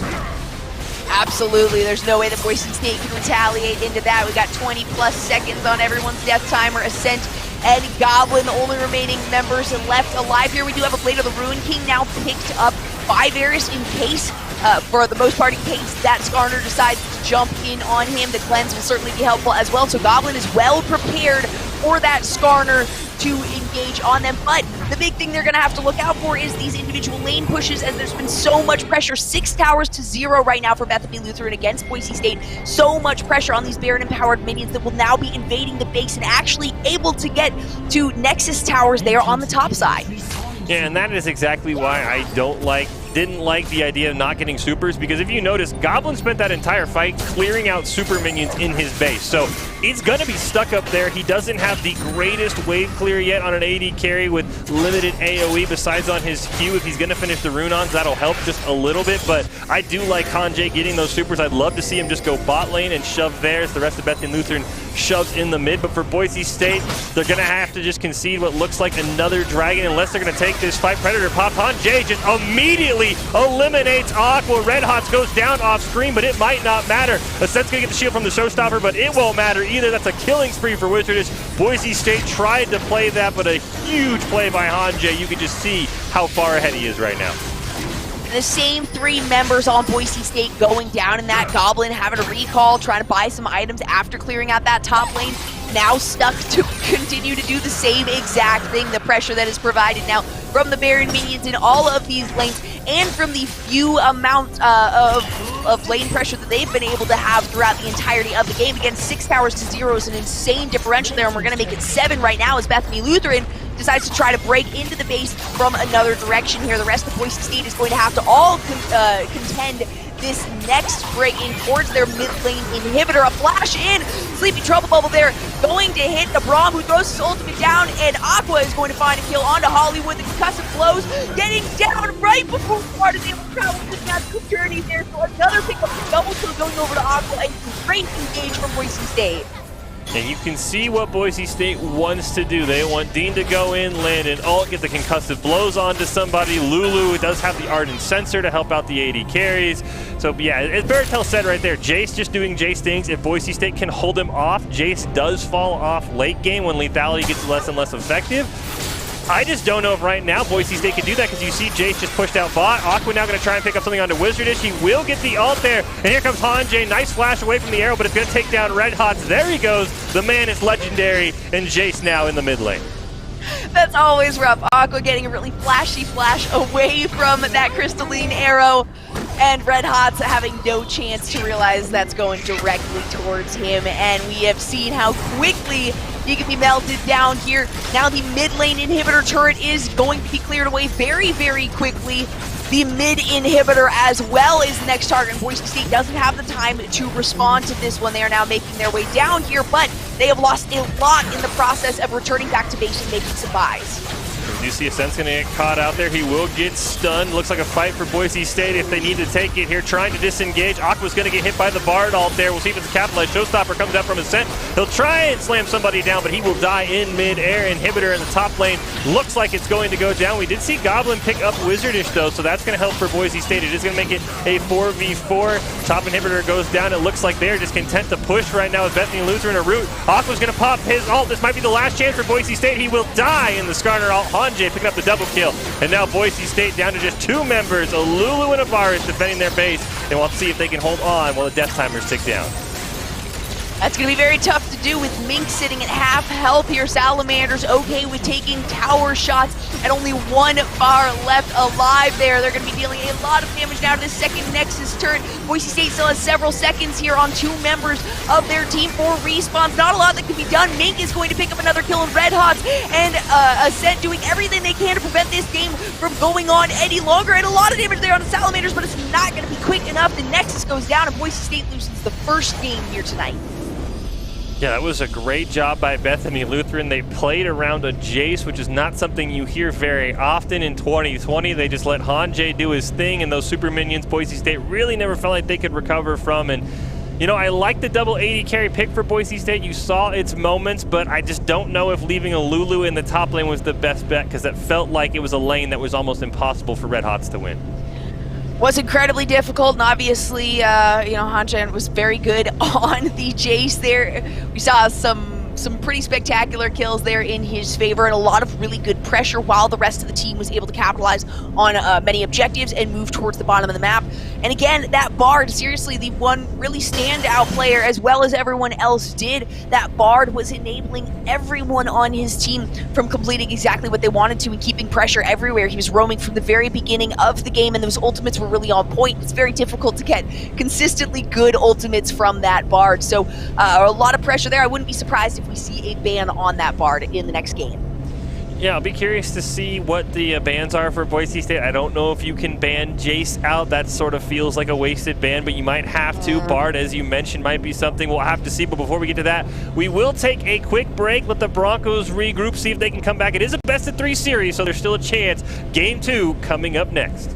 Absolutely, there's no way that Boise State can retaliate into that. We got 20 plus seconds on everyone's death timer. Ascent and Goblin, the only remaining members left alive here. We do have a Blade of the Ruin King now picked up by Varus in case, for the most part, in case that Skarner decides to jump in on him. The cleanse will certainly be helpful as well. So Goblin is well prepared for that Skarner to engage on them, but the big thing they're going to have to look out for is these individual lane pushes, as there's been so much pressure. 6 towers to 0 right now for Bethany Lutheran against Boise State. So much pressure on these Baron-empowered minions that will now be invading the base and actually able to get to Nexus towers there on the top side. Yeah, and that is exactly why I didn't like the idea of not getting supers, because if you notice, Goblin spent that entire fight clearing out super minions in his base. So he's going to be stuck up there. He doesn't have the greatest wave clear yet on an AD carry with limited AoE besides on his Q. If he's going to finish the Rune-ons, that'll help just a little bit, but I do like Hanjay getting those supers. I'd love to see him just go bot lane and shove there as the rest of Bethany Lutheran shoves in the mid. But for Boise State, they're going to have to just concede what looks like another dragon unless they're going to take this fight. Predator pop. Hanjay just immediately eliminates Aqua. Red Hots goes down off screen, but it might not matter. Ascent's going to get the shield from the Showstopper, but it won't matter either. That's a killing spree for Wizardish. Boise State tried to play that, but a huge play by Hanjay. You can just see how far ahead he is right now. The same 3 members on Boise State going down in that. Goblin having a recall, trying to buy some items after clearing out that top lane. Now stuck to continue to do the same exact thing. The pressure that is provided now from the Baron minions in all of these lanes, and from the few amount of lane pressure that they've been able to have throughout the entirety of the game. Again, 6 towers to 0 is an insane differential there, and we're going to make it 7 right now as Bethany Lutheran decides to try to break into the base from another direction here. The rest of Boise State is going to have to all contend this next break in towards their mid lane inhibitor. A flash in, Sleepy Trouble Bubble there, going to hit the Braum, who throws his ultimate down, and Aqua is going to find a kill onto Hollywood. The concussive blows, getting down right before Bard is able to travel with that good journey there. So another pick up the double kill going over to Aqua, and great engage from Boise State. And you can see what Boise State wants to do. They want Dean to go in, land an ult, get the concussive blows onto somebody. Lulu does have the Ardent Sensor to help out the AD carries. So yeah, as Baratel said right there, Jace just doing Jace things. If Boise State can hold him off, Jace does fall off late game when lethality gets less and less effective. I just don't know if right now Boise State can do that, because you see Jace just pushed out bot. Aqua now going to try and pick up something onto Wizardish. He will get the ult there. And here comes Hanjay. Nice flash away from the arrow, but it's going to take down Red Hots. There he goes. The man is legendary. And Jace now in the mid lane. That's always rough. Aqua getting a really flashy flash away from that crystalline arrow, and Red Hots having no chance to realize that's going directly towards him. And we have seen how quickly he can be melted down here. Now the mid lane inhibitor turret is going to be cleared away very, very quickly. The mid inhibitor as well is the next target. Boise State doesn't have the time to respond to this one. They are now making their way down here, but they have lost a lot in the process of returning back to base and making some buys. You see Ascent's going to get caught out there. He will get stunned. Looks like a fight for Boise State if they need to take it here. Trying to disengage. Aqua's going to get hit by the Bard ult there. We'll see if it's a capitalized. Showstopper comes out from Ascent. He'll try and slam somebody down, but he will die in mid-air. Inhibitor in the top lane. Looks like it's going to go down. We did see Goblin pick up Wizardish, though, so that's going to help for Boise State. It is going to make it a 4v4. Top inhibitor goes down. It looks like they're just content to push right now with Bethany Lutheran a root. Aqua's going to pop his ult. This might be the last chance for Boise State. He will die in the Skarner ult. Hanjay picking up the double kill. And now Boise State down to just 2 members, a Lulu and a Varus defending their base. And we'll see if they can hold on while the death timers tick down. That's going to be very tough to do with Mink sitting at half health here. Salamander's okay with taking tower shots, and only 1 bar left alive there. They're going to be dealing a lot of damage now to this second Nexus turret. Boise State still has several seconds here on 2 members of their team for respawns. Not a lot that can be done. Mink is going to pick up another kill on Red Hots, and Ascent doing everything they can to prevent this game from going on any longer. And a lot of damage there on the Salamanders, but it's not going to be quick enough. The Nexus goes down, and Boise State loses the first game here tonight. Yeah, that was a great job by Bethany Lutheran. They played around a Jace, which is not something you hear very often in 2020. They just let Hanjay do his thing, and those super minions Boise State really never felt like they could recover from. And you know, I like the double 80 carry pick for Boise State. You saw its moments, but I just don't know if leaving a Lulu in the top lane was the best bet, because that felt like it was a lane that was almost impossible for Red Hots to win. Was incredibly difficult, and obviously, you know, Hanjay was very good on the Jace there. We saw some pretty spectacular kills there in his favor, and a lot of really good pressure while the rest of the team was able to capitalize on many objectives and move towards the bottom of the map. And again, that Bard, seriously, the one really standout player, as well as everyone else did, that Bard was enabling everyone on his team from completing exactly what they wanted to and keeping pressure everywhere. He was roaming from the very beginning of the game, and those ultimates were really on point. It's very difficult to get consistently good ultimates from that Bard. So a lot of pressure there. I wouldn't be surprised if we see a ban on that Bard in the next game. Yeah, I'll be curious to see what the bans are for Boise State. I don't know if you can ban Jace out. That sort of feels like a wasted ban, but you might have to. Bard, as you mentioned, might be something we'll have to see. But before we get to that, we will take a quick break. Let the Broncos regroup, see if they can come back. It is a best-of-3 series, so there's still a chance. Game 2 coming up next.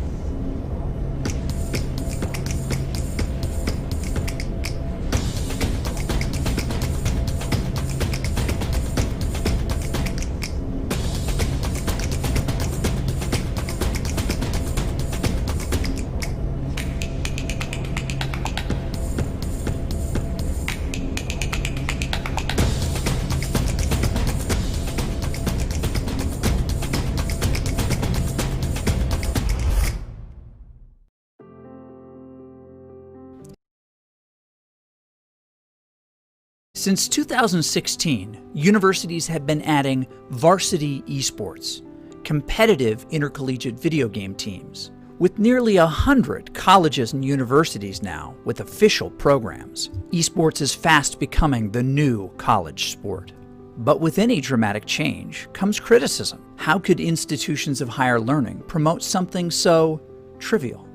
Since 2016, universities have been adding varsity esports, competitive intercollegiate video game teams, with nearly 100 colleges and universities now with official programs. Esports is fast becoming the new college sport. But with any dramatic change comes criticism. How could institutions of higher learning promote something so trivial?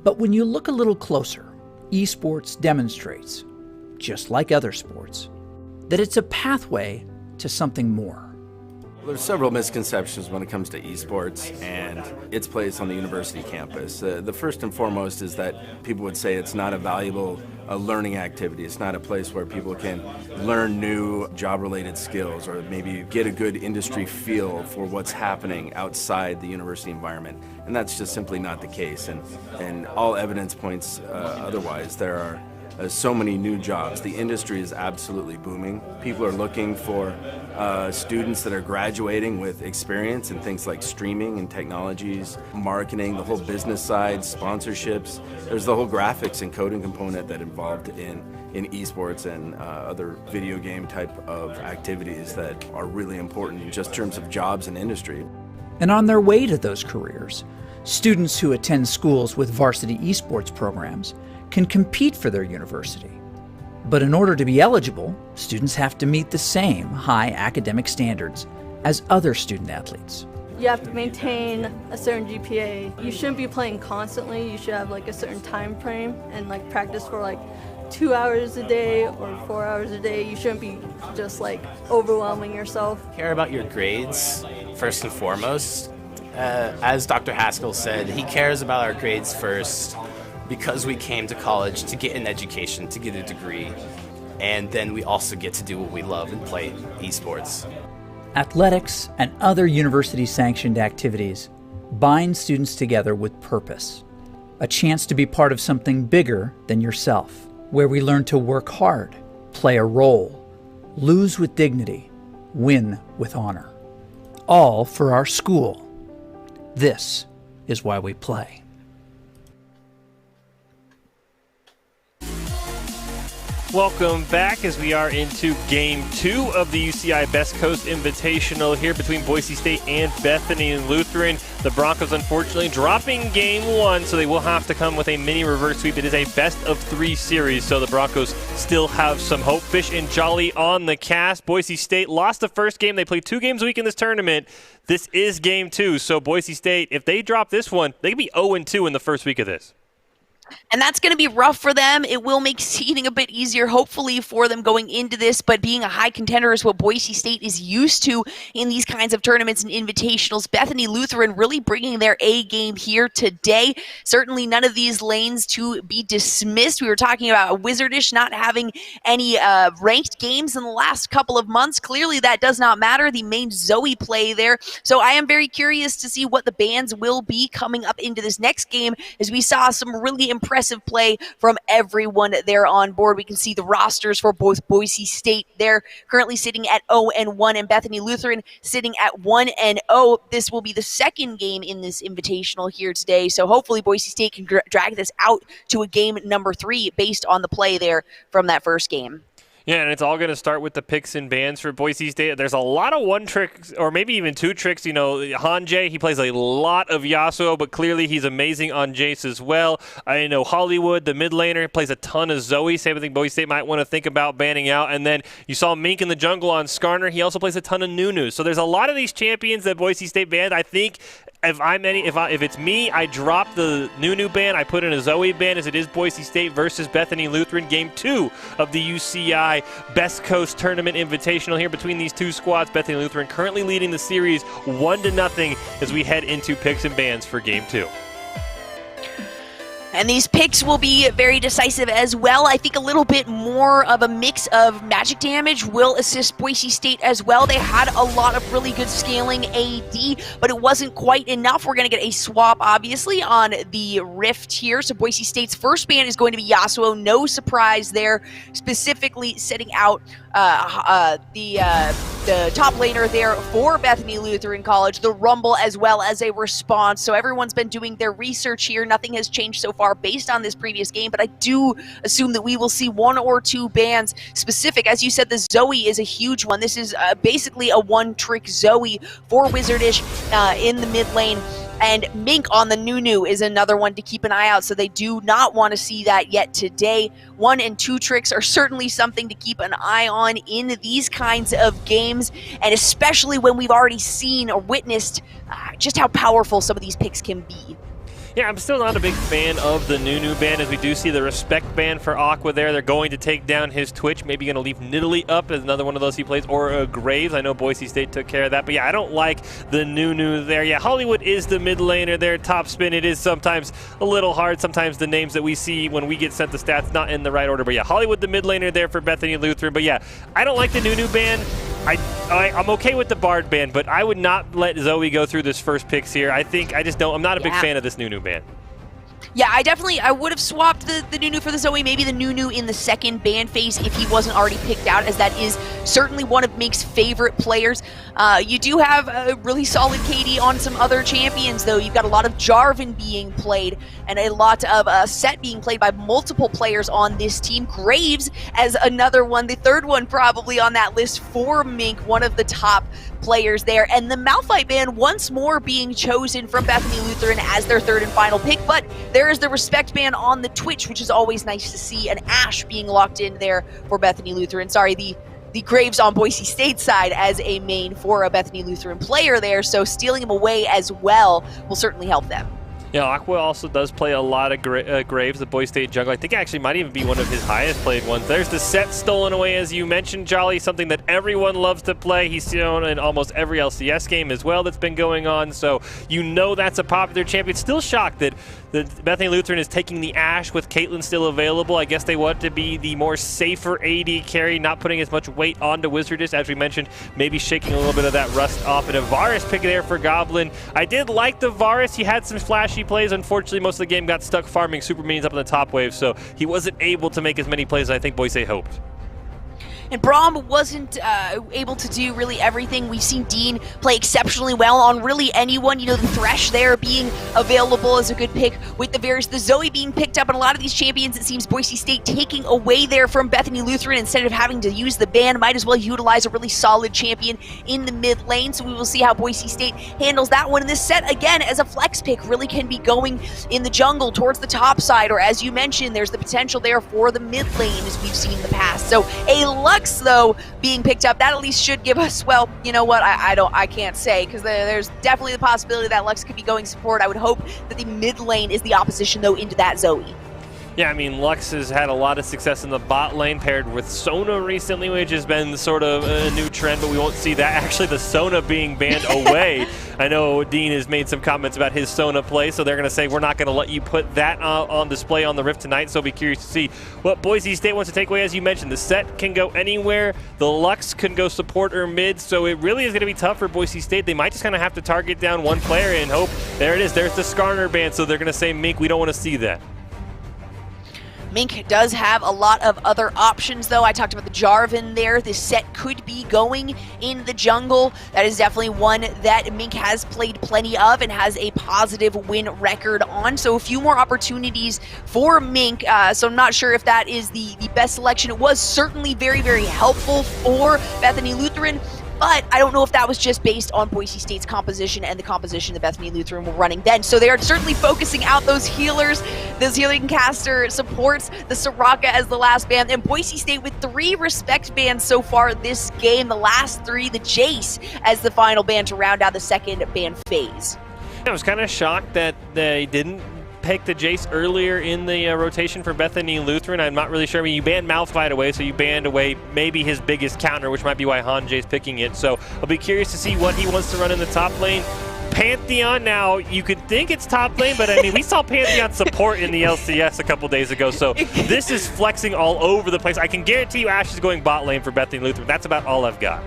But when you look a little closer, esports demonstrates, just like other sports, that it's a pathway to something more. There's several misconceptions when it comes to esports and its place on the university campus. The first and foremost is that people would say it's not a valuable learning activity. It's not a place where people can learn new job-related skills or maybe get a good industry feel for what's happening outside the university environment. And that's just simply not the case. And all evidence points otherwise. There are so many new jobs. The industry is absolutely booming. People are looking for students that are graduating with experience in things like streaming and technologies, marketing, the whole business side, sponsorships. There's the whole graphics and coding component that involved in esports and other video game type of activities that are really important in just terms of jobs and industry. And on their way to those careers, students who attend schools with varsity esports programs can compete for their university. But in order to be eligible, students have to meet the same high academic standards as other student athletes. You have to maintain a certain GPA. You shouldn't be playing constantly. You should have like a certain time frame and like practice for like 2 hours a day or 4 hours a day. You shouldn't be just like overwhelming yourself. Care about your grades first and foremost. As Dr. Haskell said, he cares about our grades first because we came to college to get an education, to get a degree, and then we also get to do what we love and play esports. Athletics and other university-sanctioned activities bind students together with purpose, a chance to be part of something bigger than yourself, where we learn to work hard, play a role, lose with dignity, win with honor, all for our school. This is why we play. Welcome back as we are into Game 2 of the UCI Best Coast Invitational here between Boise State and Bethany Lutheran. The Broncos unfortunately dropping Game 1, so they will have to come with a mini reverse sweep. It is a best-of-3 series, so the Broncos still have some hope. Fish and Jolly on the cast. Boise State lost the first game. They played 2 games a week in this tournament. This is Game 2, so Boise State, if they drop this one, they could be 0-2 in the first week of this. And that's going to be rough for them. It will make seeding a bit easier, hopefully, for them going into this. But being a high contender is what Boise State is used to in these kinds of tournaments and invitationals. Bethany Lutheran really bringing their A game here today. Certainly none of these lanes to be dismissed. We were talking about Wizardish not having any ranked games in the last couple of months. Clearly that does not matter. The main Zoe play there. So I am very curious to see what the bans will be coming up into this next game, as we saw some really impressive play from everyone there on board. We can see the rosters for both Boise State. They're currently sitting at 0-1, and Bethany Lutheran sitting at 1-0. This will be the second game in this invitational here today, so hopefully Boise State can drag this out to a game number 3 based on the play there from that first game. Yeah, and it's all going to start with the picks and bans for Boise State. There's a lot of one tricks, or maybe even two tricks. You know, Hanjay, he plays a lot of Yasuo, but clearly he's amazing on Jace as well. I know Hollywood, the mid laner, plays a ton of Zoe. Same thing Boise State might want to think about banning out. And then you saw Mink in the jungle on Skarner. He also plays a ton of Nunu. So there's a lot of these champions that Boise State banned. I think if it's me, I drop the Nunu ban. I put in a Zoe ban, as it is Boise State versus Bethany Lutheran, game 2 of the UCI Best Coast Tournament Invitational here between these two squads. Bethany Lutheran currently leading the series 1-0 as we head into picks and bans for game 2. And these picks will be very decisive as well. I think a little bit more of a mix of magic damage will assist Boise State as well. They had a lot of really good scaling AD, but it wasn't quite enough. We're going to get a swap, obviously, on the Rift here. So Boise State's first ban is going to be Yasuo. No surprise there, specifically setting out the top laner there for Bethany Lutheran College, the Rumble, as well as a response. So everyone's been doing their research here. Nothing has changed so far based on this previous game, but I do assume that we will see 1 or 2 bans specific. As you said, the Zoe is a huge one. This is basically a one-trick Zoe for Wizardish in the mid lane. And Mink on the Nunu is another one to keep an eye out, so they do not want to see that yet today. 1 and 2 tricks are certainly something to keep an eye on in these kinds of games, and especially when we've already seen or witnessed just how powerful some of these picks can be. Yeah, I'm still not a big fan of the Nunu ban, as we do see the respect ban for Aqua there. They're going to take down his Twitch, maybe going to leave Nidalee up as another one of those he plays, or Graves. I know Boise State took care of that, but yeah, I don't like the Nunu there. Yeah, Hollywood is the mid laner there. Top spin, it is sometimes a little hard. Sometimes the names that we see when we get sent the stats, not in the right order, but yeah, Hollywood the mid laner there for Bethany Lutheran. But yeah, I don't like the Nunu ban. I'm okay with the Bard ban, but I would not let Zoe go through this first picks here. I'm not a big fan of this Nunu ban. Yeah, I would have swapped the Nunu for the Zoe, maybe the Nunu in the second ban phase if he wasn't already picked out, as that is certainly one of Mink's favorite players. You do have a really solid KD on some other champions, though. You've got a lot of Jarvan being played and a lot of Set being played by multiple players on this team. Graves as another one, the third one probably on that list for Mink, one of the top players there. And the Malphite ban once more being chosen from Bethany Lutheran as their third and final pick, but there is the respect ban on the Twitch, which is always nice to see, and Ashe being locked in there for Bethany Lutheran. Sorry, the Graves on Boise State side as a main for a Bethany Lutheran player there, so stealing him away as well will certainly help them. Yeah, Aqua also does play a lot of Graves, the Boise State jungle. I think actually might even be one of his highest played ones. There's the Set stolen away, as you mentioned, Jolly, something that everyone loves to play. He's shown in almost every LCS game as well that's been going on, so you know that's a popular champion. Still shocked that Bethany Lutheran is taking the Ashe with Caitlyn still available. I guess they want to be the more safer AD carry, not putting as much weight onto Wizardess, as we mentioned, maybe shaking a little bit of that rust off. And a Varus pick there for Goblin. I did like the Varus. He had some flashy plays. Unfortunately, most of the game got stuck farming super minions up in the top wave, so he wasn't able to make as many plays as I think Boise hoped. And Braum wasn't able to do really everything. We've seen Dean play exceptionally well on really anyone. You know, the Thresh there being available is a good pick with the Varus. The Zoe being picked up, and a lot of these champions, it seems Boise State taking away there from Bethany Lutheran instead of having to use the ban. Might as well utilize a really solid champion in the mid lane. So we will see how Boise State handles that one. And this Set, again, as a flex pick, really can be going in the jungle towards the top side, or as you mentioned, there's the potential there for the mid lane, as we've seen in the past. So a Lux, though, being picked up, that at least should give us, well, you know what, I can't say, because there's definitely the possibility that Lux could be going support. I would hope that the mid lane is the opposition, though, into that Zoe. Yeah, I mean, Lux has had a lot of success in the bot lane, paired with Sona recently, which has been sort of a new trend, but we won't see that. Actually, the Sona being banned away. I know Dean has made some comments about his Sona play, so they're going to say, we're not going to let you put that on display on the Rift tonight, so I'll be curious to see what Boise State wants to take away. As you mentioned, the set can go anywhere. The Lux can go support or mid, so it really is going to be tough for Boise State. They might just kind of have to target down one player and hope. There it is. There's the Skarner ban, so they're going to say, Mink, we don't want to see that. Mink does have a lot of other options, though. I talked about the Jarvan there. This set could be going in the jungle. That is definitely one that Mink has played plenty of and has a positive win record on. So a few more opportunities for Mink. So I'm not sure if that is the best selection. It was certainly very, very helpful for Bethany Lutheran. But I don't know if that was just based on Boise State's composition and the composition that Bethany Lutheran were running then. So they are certainly focusing out those healers, those healing caster supports, the Soraka as the last ban, and Boise State with 3 respect bans so far this game. The last 3, the Jace as the final ban to round out the second ban phase. I was kind of shocked that they didn't pick the Jace earlier in the rotation for Bethany Lutheran. I'm not really sure. I mean, you banned Malphite away, so you banned away maybe his biggest counter, which might be why Hanjay's picking it. So I'll be curious to see what he wants to run in the top lane. Pantheon, now you could think it's top lane, but I mean, we saw Pantheon support in the LCS a couple days ago, so this is flexing all over the place. I can guarantee you Ash is going bot lane for Bethany Lutheran. That's about all I've got.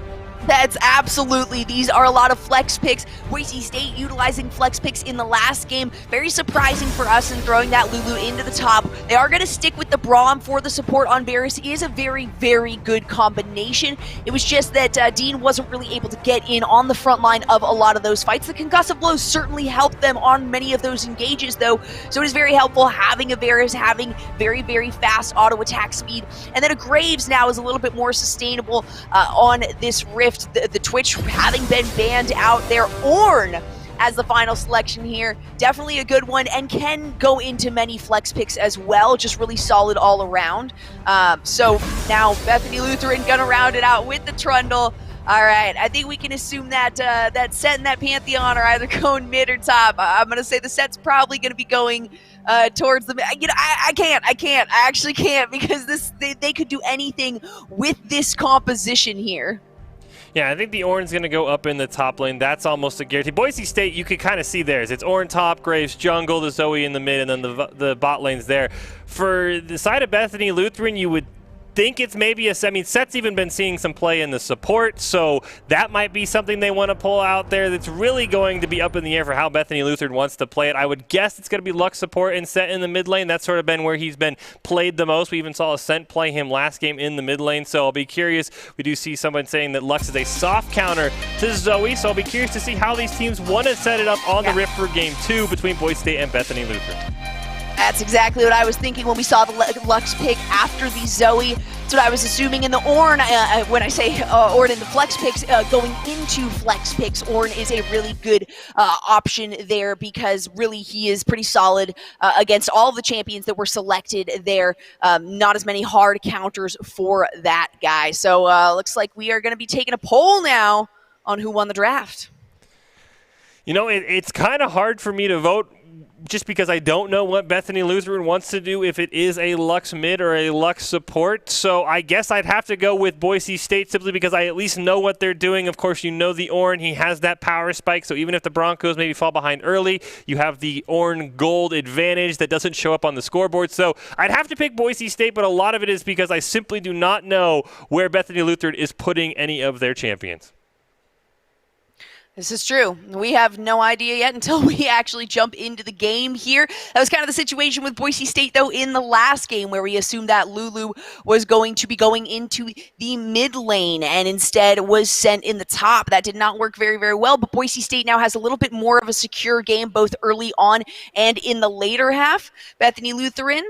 That's absolutely, these are a lot of flex picks. Boise State utilizing flex picks in the last game. Very surprising for us in throwing that Lulu into the top. They are going to stick with the Braum for the support on Varus. It is a very, very good combination. It was just that Dean wasn't really able to get in on the front line of a lot of those fights. The concussive blows certainly helped them on many of those engages, though, so it is very helpful having a Varus, having very, very fast auto attack speed. And then a Graves now is a little bit more sustainable on this Rift. The Twitch having been banned out there. Ornn as the final selection here. Definitely a good one and can go into many flex picks as well. Just really solid all around. So now Bethany Lutheran gonna round it out with the Trundle. All right, I think we can assume that that set and that Pantheon are either going mid or top. I'm gonna say the set's probably gonna be going towards the, I actually can't because they could do anything with this composition here. Yeah, I think the Ornn's going to go up in the top lane. That's almost a guarantee. Boise State, you could kind of see theirs. It's Ornn top, Graves jungle, the Zoe in the mid, and then the bot lane's there. For the side of Bethany Lutheran, you would think it's maybe I mean, Set's even been seeing some play in the support, so that might be something they want to pull out there. That's really going to be up in the air for how Bethany Lutheran wants to play it. I would guess it's going to be Lux support and Set in the mid lane. That's sort of been where he's been played the most. We even saw Ascent play him last game in the mid lane, so I'll be curious. We do see someone saying that Lux is a soft counter to Zoe, so I'll be curious to see how these teams want to set it up on the Rift for Game 2 between Boise State and Bethany Lutheran. That's exactly what I was thinking when we saw the Lux pick after the Zoe. That's what I was assuming in the Ornn. When I say Ornn in the flex picks, going into flex picks, Ornn is a really good option there because really he is pretty solid against all of the champions that were selected there. Not as many hard counters for that guy. So looks like we are going to be taking a poll now on who won the draft. You know, it's kind of hard for me to vote just because I don't know what Bethany Lutheran wants to do, if it is a Lux mid or a Lux support. So I guess I'd have to go with Boise State simply because I at least know what they're doing. Of course, you know the Ornn, he has that power spike, so even if the Broncos maybe fall behind early, you have the Ornn gold advantage that doesn't show up on the scoreboard. So I'd have to pick Boise State, but a lot of it is because I simply do not know where Bethany Lutheran is putting any of their champions. This is true. We have no idea yet until we actually jump into the game here. That was kind of the situation with Boise State, though, in the last game where we assumed that Lulu was going to be going into the mid lane and instead was sent in the top. That did not work very, very well, but Boise State now has a little bit more of a secure game both early on and in the later half. Bethany Lutheran,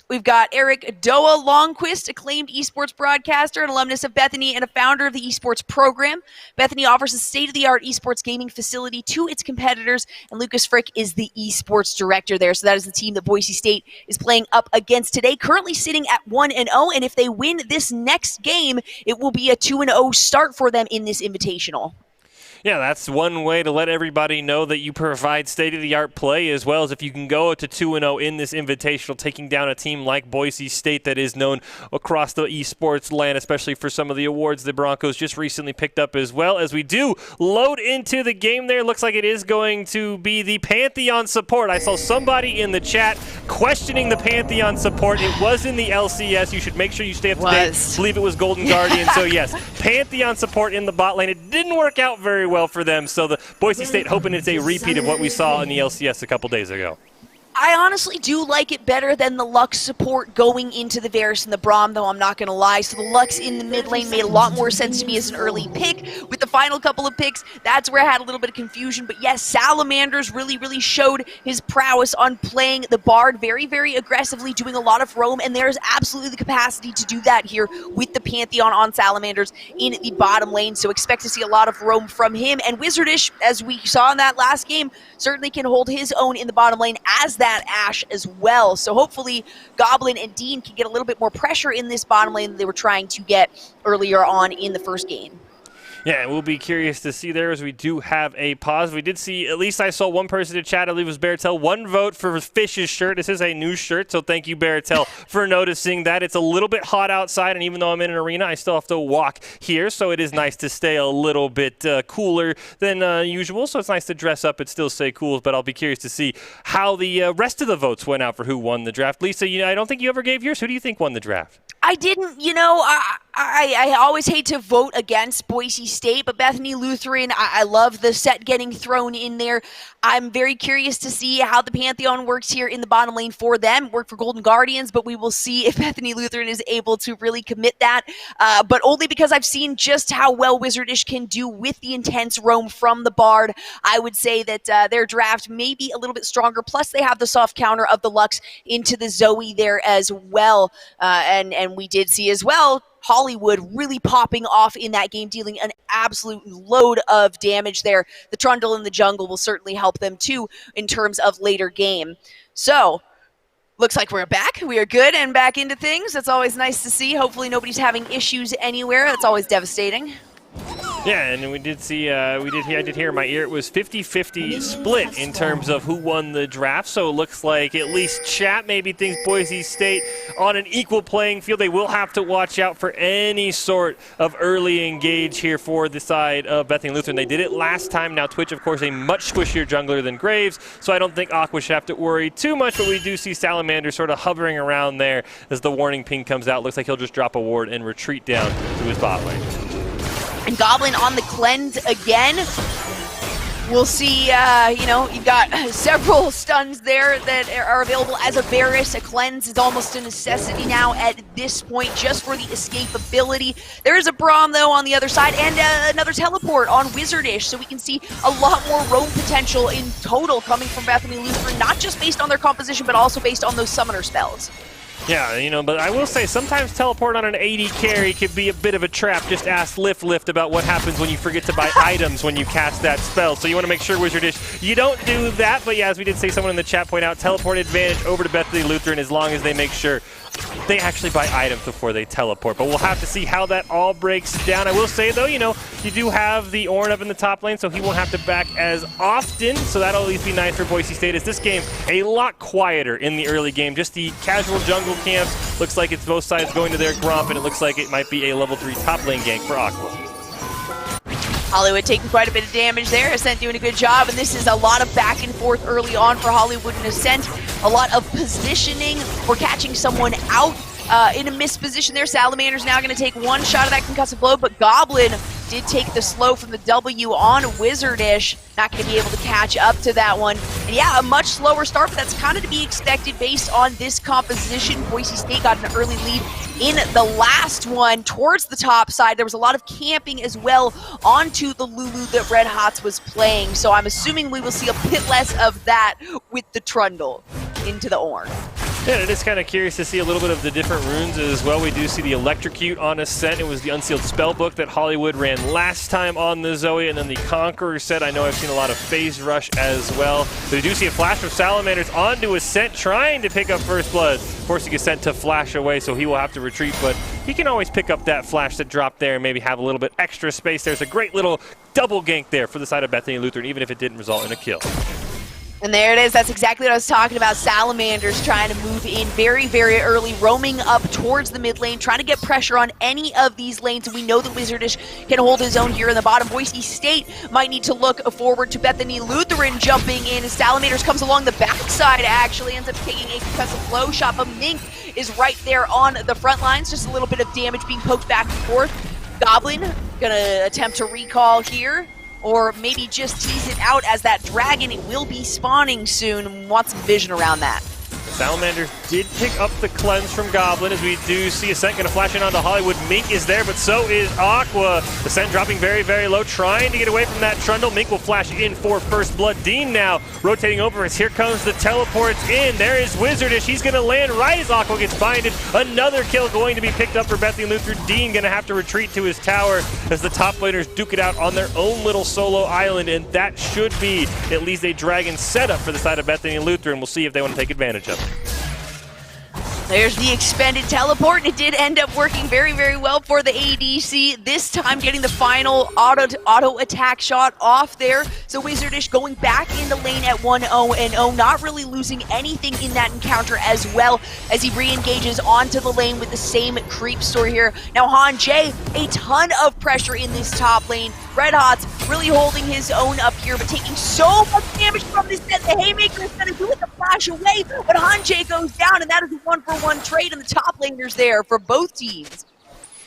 we've got Eric Doa Longquist, acclaimed esports broadcaster, an alumnus of Bethany, and a founder of the esports program. Bethany offers a state-of-the-art esports gaming facility to its competitors, and Lucas Frick is the esports director there. So that is the team that Boise State is playing up against today, currently sitting at 1-0, and if they win this next game, it will be a 2-0 start for them in this invitational. Yeah, that's one way to let everybody know that you provide state-of-the-art play, as well as if you can go to 2-0 in this invitational, taking down a team like Boise State that is known across the esports land, especially for some of the awards the Broncos just recently picked up as well. As we do load into the game there, looks like it is going to be the Pantheon support. I saw somebody in the chat questioning the Pantheon support. It was in the LCS. You should make sure you stay up to date. I believe it was Golden Guardian. So yes, Pantheon support in the bot lane. It didn't work out very well for them, so the Boise State hoping it's a repeat of what we saw in the LCS a couple days ago. I honestly do like it better than the Lux support going into the Varus and the Braum, though I'm not going to lie. So the Lux in the mid lane made a lot more sense to me as an early pick. With the final couple of picks, that's where I had a little bit of confusion. But yes, Salamanders really showed his prowess on playing the Bard very, very aggressively, doing a lot of roam, and there's absolutely the capacity to do that here with the Pantheon on Salamanders in the bottom lane. So expect to see a lot of roam from him. And Wizardish, as we saw in that last game, certainly can hold his own in the bottom lane as that Ashe as well. So hopefully Goblin and Dean can get a little bit more pressure in this bottom lane than they were trying to get earlier on in the first game. Yeah, and we'll be curious to see there, as we do have a pause. We did see, at least I saw one person in chat, I believe it was Baratel, one vote for Fish's shirt. This is a new shirt, so thank you, Baratel, for noticing that. It's a little bit hot outside, and even though I'm in an arena, I still have to walk here, so it is nice to stay a little bit cooler than usual. So it's nice to dress up and still stay cool, but I'll be curious to see how the rest of the votes went out for who won the draft. Lisa, I don't think you ever gave yours. Who do you think won the draft? I didn't, I always hate to vote against Boise State, but Bethany Lutheran, I love the set getting thrown in there. I'm very curious to see how the Pantheon works here in the bottom lane for them. Work for Golden Guardians, but we will see if Bethany Lutheran is able to really commit that. But only because I've seen just how well Wizardish can do with the intense roam from the Bard. I would say that their draft may be a little bit stronger. Plus, they have the soft counter of the Lux into the Zoe there as well. And we did see as well Hollywood really popping off in that game, dealing an absolute load of damage there. The Trundle in the jungle will certainly help them too in terms of later game. So, looks like we're back. We are good and back into things. That's always nice to see. Hopefully nobody's having issues anywhere. That's always devastating. Yeah, and we did see, I did hear in my ear, it was 50-50 split in terms of who won the draft. So it looks like at least chat maybe thinks Boise State on an equal playing field. They will have to watch out for any sort of early engage here for the side of Bethany Lutheran. They did it last time. Now Twitch, of course, a much squishier jungler than Graves, so I don't think Aqua should have to worry too much, but we do see Salamander sort of hovering around there as the warning ping comes out. Looks like he'll just drop a ward and retreat down to his bot lane. And Goblin on the cleanse again. We'll see, you've got several stuns there that are available as a Varus. A cleanse is almost a necessity now at this point just for the escapability. There is a Braum, though, on the other side, and another teleport on Wizardish, so we can see a lot more roam potential in total coming from Bethany Lutheran, not just based on their composition, but also based on those summoner spells. Yeah, but I will say sometimes teleport on an 80 carry could be a bit of a trap. Just ask Lift about what happens when you forget to buy items when you cast that spell. So you want to make sure, Wizardish, you don't do that. But yeah, as we did say, someone in the chat point out, teleport advantage over to Bethany Lutheran as long as they make sure they actually buy items before they teleport. But we'll have to see how that all breaks down. I will say, though, you do have the Ornn up in the top lane, so he won't have to back as often. So that'll at least be nice for Boise State, as this game a lot quieter in the early game. Just the casual jungle camps. Looks like it's both sides going to their Gromp, and it looks like it might be a level 3 top lane gank for Aqua. Hollywood taking quite a bit of damage there. Ascent doing a good job, and this is a lot of back and forth early on for Hollywood and Ascent. A lot of positioning for catching someone out in a missed position there. Salamander's now going to take one shot of that concussive blow, but Goblin did take the slow from the W on Wizardish. Not going to be able to catch up to that one. And yeah, a much slower start, but that's kind of to be expected based on this composition. Boise State got an early lead in the last one towards the top side. There was a lot of camping as well onto the Lulu that Red Hots was playing. So I'm assuming we will see a bit less of that with the Trundle into the Ornn. Yeah, it is kind of curious to see a little bit of the different runes as well. We do see the Electrocute on Ascent. It was the Unsealed Spellbook that Hollywood ran last time on the Zoe, and then the Conqueror set. I know I've seen a lot of Phase Rush as well. But we do see a flash from Salamanders onto Ascent, trying to pick up First Blood, forcing Ascent to flash away, so he will have to retreat. But he can always pick up that flash that dropped there and maybe have a little bit extra space. There's a great little double gank there for the side of Bethany Lutheran, even if it didn't result in a kill. And there it is. That's exactly what I was talking about. Salamanders trying to move in very, very early, roaming up towards the mid lane, trying to get pressure on any of these lanes. And we know that Wizardish can hold his own here in the bottom. Boise State might need to look forward to Bethany Lutheran jumping in. As Salamanders comes along the backside, actually ends up taking a concussive blow shot. But Mink is right there on the front lines. Just a little bit of damage being poked back and forth. Goblin gonna attempt to recall here, or maybe just tease it out as that dragon will be spawning soon, and want some vision around that. Salamanders did pick up the cleanse from Goblin, as we do see Ascent going to flash in onto Hollywood. Mink is there, but so is Aqua. Ascent dropping very, very low, trying to get away from that Trundle. Mink will flash in for first blood. Dean now rotating over as here comes the teleports in. There is Wizardish. He's going to land right as Aqua gets binded. Another kill going to be picked up for Bethany Lutheran. Dean going to have to retreat to his tower as the top laners duke it out on their own little solo island, and that should be at least a dragon setup for the side of Bethany Lutheran. We'll see if they want to take advantage of it. There's the expended teleport, and it did end up working very, very well for the ADC. This time getting the final auto attack shot off there. So Wizardish going back in the lane at 1-0-0, not really losing anything in that encounter as well as he re-engages onto the lane with the same creep story here. Now Han J, a ton of pressure in this top lane. Red Hot's really holding his own up here, but taking so much damage from this set. The Haymaker is going to do it to flash away, but Han J goes down, and that is a 1-for-1 trade, and the top laners there for both teams.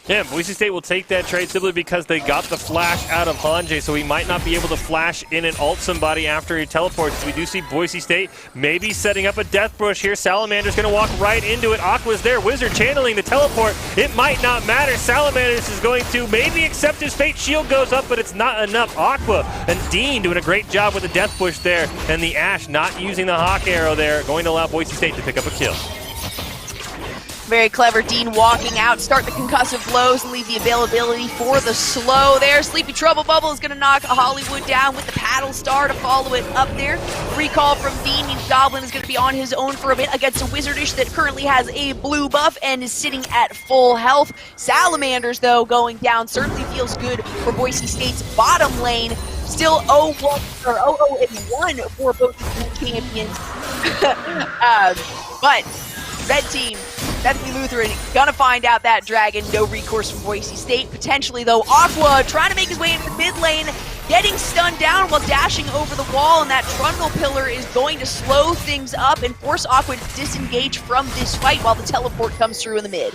Yeah, Boise State will take that trade simply because they got the flash out of Hanjay, so he might not be able to flash in and ult somebody after he teleports. We do see Boise State maybe setting up a death bush here. Salamander's going to walk right into it. Aqua's there. Wizard channeling the teleport. It might not matter. Salamanders is going to maybe accept his fate. Shield goes up, but it's not enough. Aqua and Dean doing a great job with the death bush there, and the Ashe not using the Hawk arrow there, going to allow Boise State to pick up a kill. Very clever. Dean walking out, start the concussive blows and leave the availability for the slow there. Sleepy Trouble Bubble is going to knock Hollywood down with the paddle star to follow it up there. Recall from Dean means Goblin is going to be on his own for a bit against a Wizardish that currently has a blue buff and is sitting at full health. Salamanders, though, going down certainly feels good for Boise State's bottom lane. Still 0-1 for both the champions. But red team, Bethany Lutheran, gonna find out that dragon. No recourse from Boise State. Potentially, though, Aqua trying to make his way into the mid lane, getting stunned down while dashing over the wall, and that Trundle Pillar is going to slow things up and force Aqua to disengage from this fight while the teleport comes through in the mid.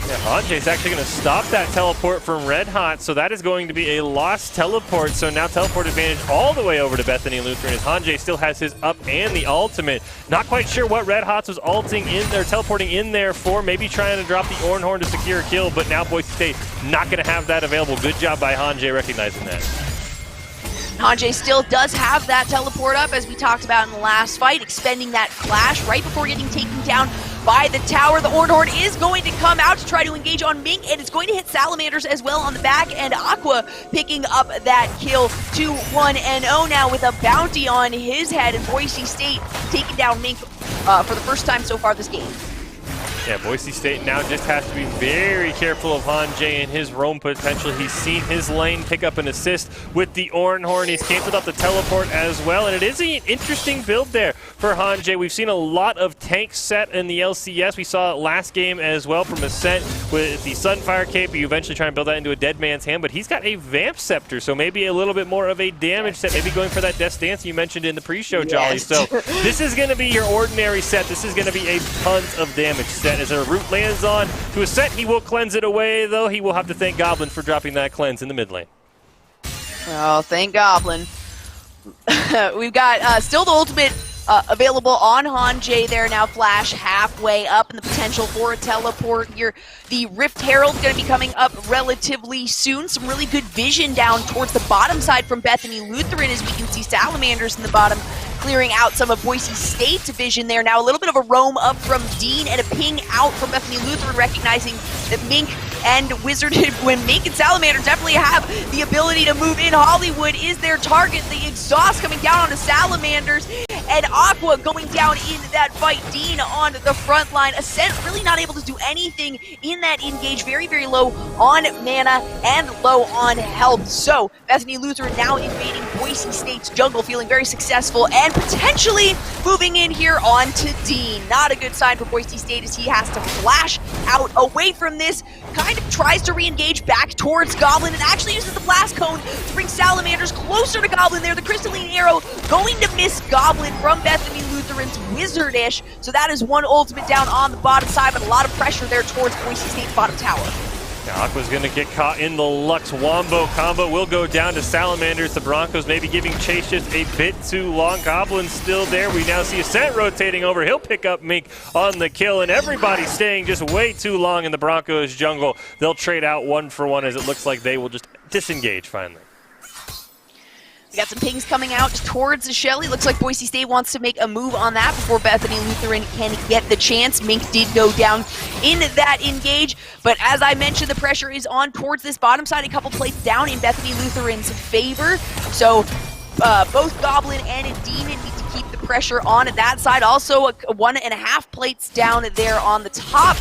Yeah, Hanjay's actually going to stop that teleport from Red Hot, so that is going to be a lost teleport. So now teleport advantage all the way over to Bethany Lutheran as Hanjay still has his up and the ultimate. Not quite sure what Red Hot's was ulting in there, teleporting in there for, maybe trying to drop the Ornhorn to secure a kill, but now Boise State not going to have that available. Good job by Hanjay recognizing that. Hanjay still does have that teleport up, as we talked about in the last fight, expending that flash right before getting taken down by the tower. The Ornhorn is going to come out to try to engage on Mink, and it's going to hit Salamanders as well on the back, and Aqua picking up that kill. 2-1-0 now with a bounty on his head, and Boise State taking down Mink for the first time so far this game. Yeah, Boise State now just has to be very careful of Hanjay and his roam potential. He's seen his lane pick up an assist with the Ornhorn. He's canceled out the teleport as well, and it is an interesting build there for Hanjay. We've seen a lot of tanks set in the LCS. We saw it last game as well from Ascent with the Sunfire Cape. You eventually try and build that into a dead man's hand, but he's got a Vamp Scepter, so maybe a little bit more of a damage set. Maybe going for that Death Dance you mentioned in the pre-show, Jolly. Yes. So this is going to be your ordinary set. This is going to be a tons of damage set. As a root lands on to Ascent, he will cleanse it away, though. He will have to thank Goblin for dropping that cleanse in the mid lane. Oh, thank Goblin. We've got still the ultimate available on Hanjay there now. Flash halfway up, and the potential for a teleport here. The Rift Herald going to be coming up relatively soon. Some really good vision down towards the bottom side from Bethany Lutheran, as we can see Salamanders in the bottom clearing out some of Boise State's vision there. Now a little bit of a roam up from Dean and a ping out from Bethany Lutheran, recognizing that Mink and Wizard, when Mink and Salamander definitely have the ability to move in. Hollywood is their target. The exhaust coming down on the Salamanders, and Aqua going down in that fight. Dean on the front line. Ascent really not able to do anything in that engage. Very, very low on mana and low on health. So Bethany Lutheran now invading Boise State's jungle, feeling very successful and potentially moving in here onto Dean. Not a good sign for Boise State as he has to flash out away from this. Kind of tries to re-engage back towards Goblin and actually uses the blast cone to bring Salamanders closer to Goblin there. The crystalline arrow going to miss Goblin from Bethany Lutheran's Wizardish. So that is one ultimate down on the bottom side, but a lot of pressure there towards Boise State's bottom tower. Now Aqua's going to get caught in the Lux Wombo combo. Will go down to Salamanders. The Broncos maybe giving chase just a bit too long. Goblin's still there. We now see Ascent rotating over. He'll pick up Mink on the kill, and everybody staying just way too long in the Broncos jungle. They'll trade out 1 for 1 as it looks like they will just disengage finally. We got some pings coming out towards Shelly. Looks like Boise State wants to make a move on that before Bethany Lutheran can get the chance. Mink did go down in that engage, but as I mentioned, the pressure is on towards this bottom side. A couple plates down in Bethany Lutheran's favor. So both Goblin and Dean need to keep the pressure on at that side. Also, 1.5 plates down there on the top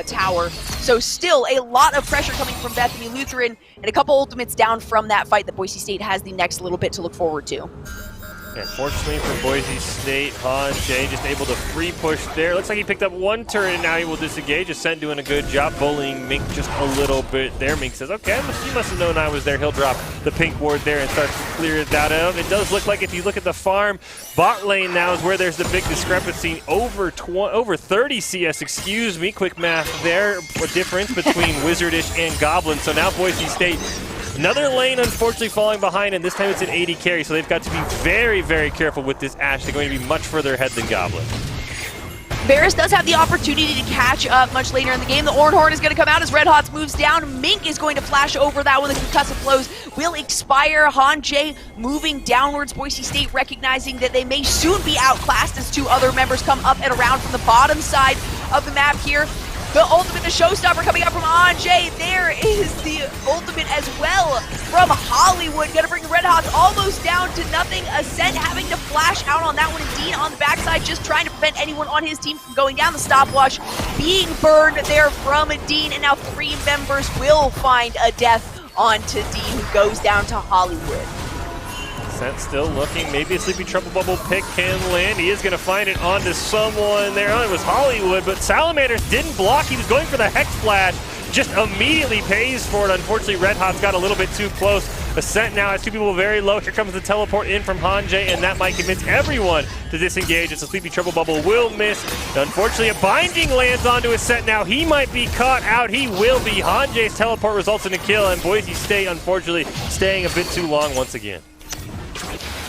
tower. So still a lot of pressure coming from Bethany Lutheran, and a couple ultimates down from that fight that Boise State has the next little bit to look forward to. And fortunately for Boise State, Han Jay just able to free push there. Looks like he picked up 1 turret and now he will disengage. Ascent doing a good job bullying Mink just a little bit there. Mink says, okay, you must have known I was there. He'll drop the pink ward there and start to clear that out. It does look like if you look at the farm, bot lane now is where there's the big discrepancy. Over 30 CS, excuse me, quick math there. A difference between Wizardish and Goblin. So now Boise State, another lane unfortunately falling behind, and this time it's an 80 carry, so they've got to be very, very careful with this Ashe. They're going to be much further ahead than Goblin. Varus does have the opportunity to catch up much later in the game. The Ornhorn is going to come out as Red Hots moves down. Mink is going to flash over that one. The concussive blows will expire. Han Jay moving downwards. Boise State recognizing that they may soon be outclassed as 2 other members come up and around from the bottom side of the map here. The ultimate, the showstopper coming up from Anjay. There is the ultimate as well from Hollywood. Gonna bring the Red Hots almost down to nothing. Ascent having to flash out on that one. And Dean on the backside just trying to prevent anyone on his team from going down. The stopwatch being burned there from Dean. And now 3 members will find a death onto Dean, who goes down to Hollywood. Ascent still looking. Maybe a Sleepy Trouble Bubble pick can land. He is going to find it onto someone there. Oh, it was Hollywood, but Salamanders didn't block. He was going for the Hex Flash. Just immediately pays for it. Unfortunately, Red Hot's got a little bit too close. Ascent now has 2 people very low. Here comes the teleport in from Hanjay, and that might convince everyone to disengage. It's a Sleepy Trouble Bubble will miss. Unfortunately, a binding lands onto Ascent now. He might be caught out. He will be. Hanjay's teleport results in a kill, and Boise State, unfortunately, staying a bit too long once again.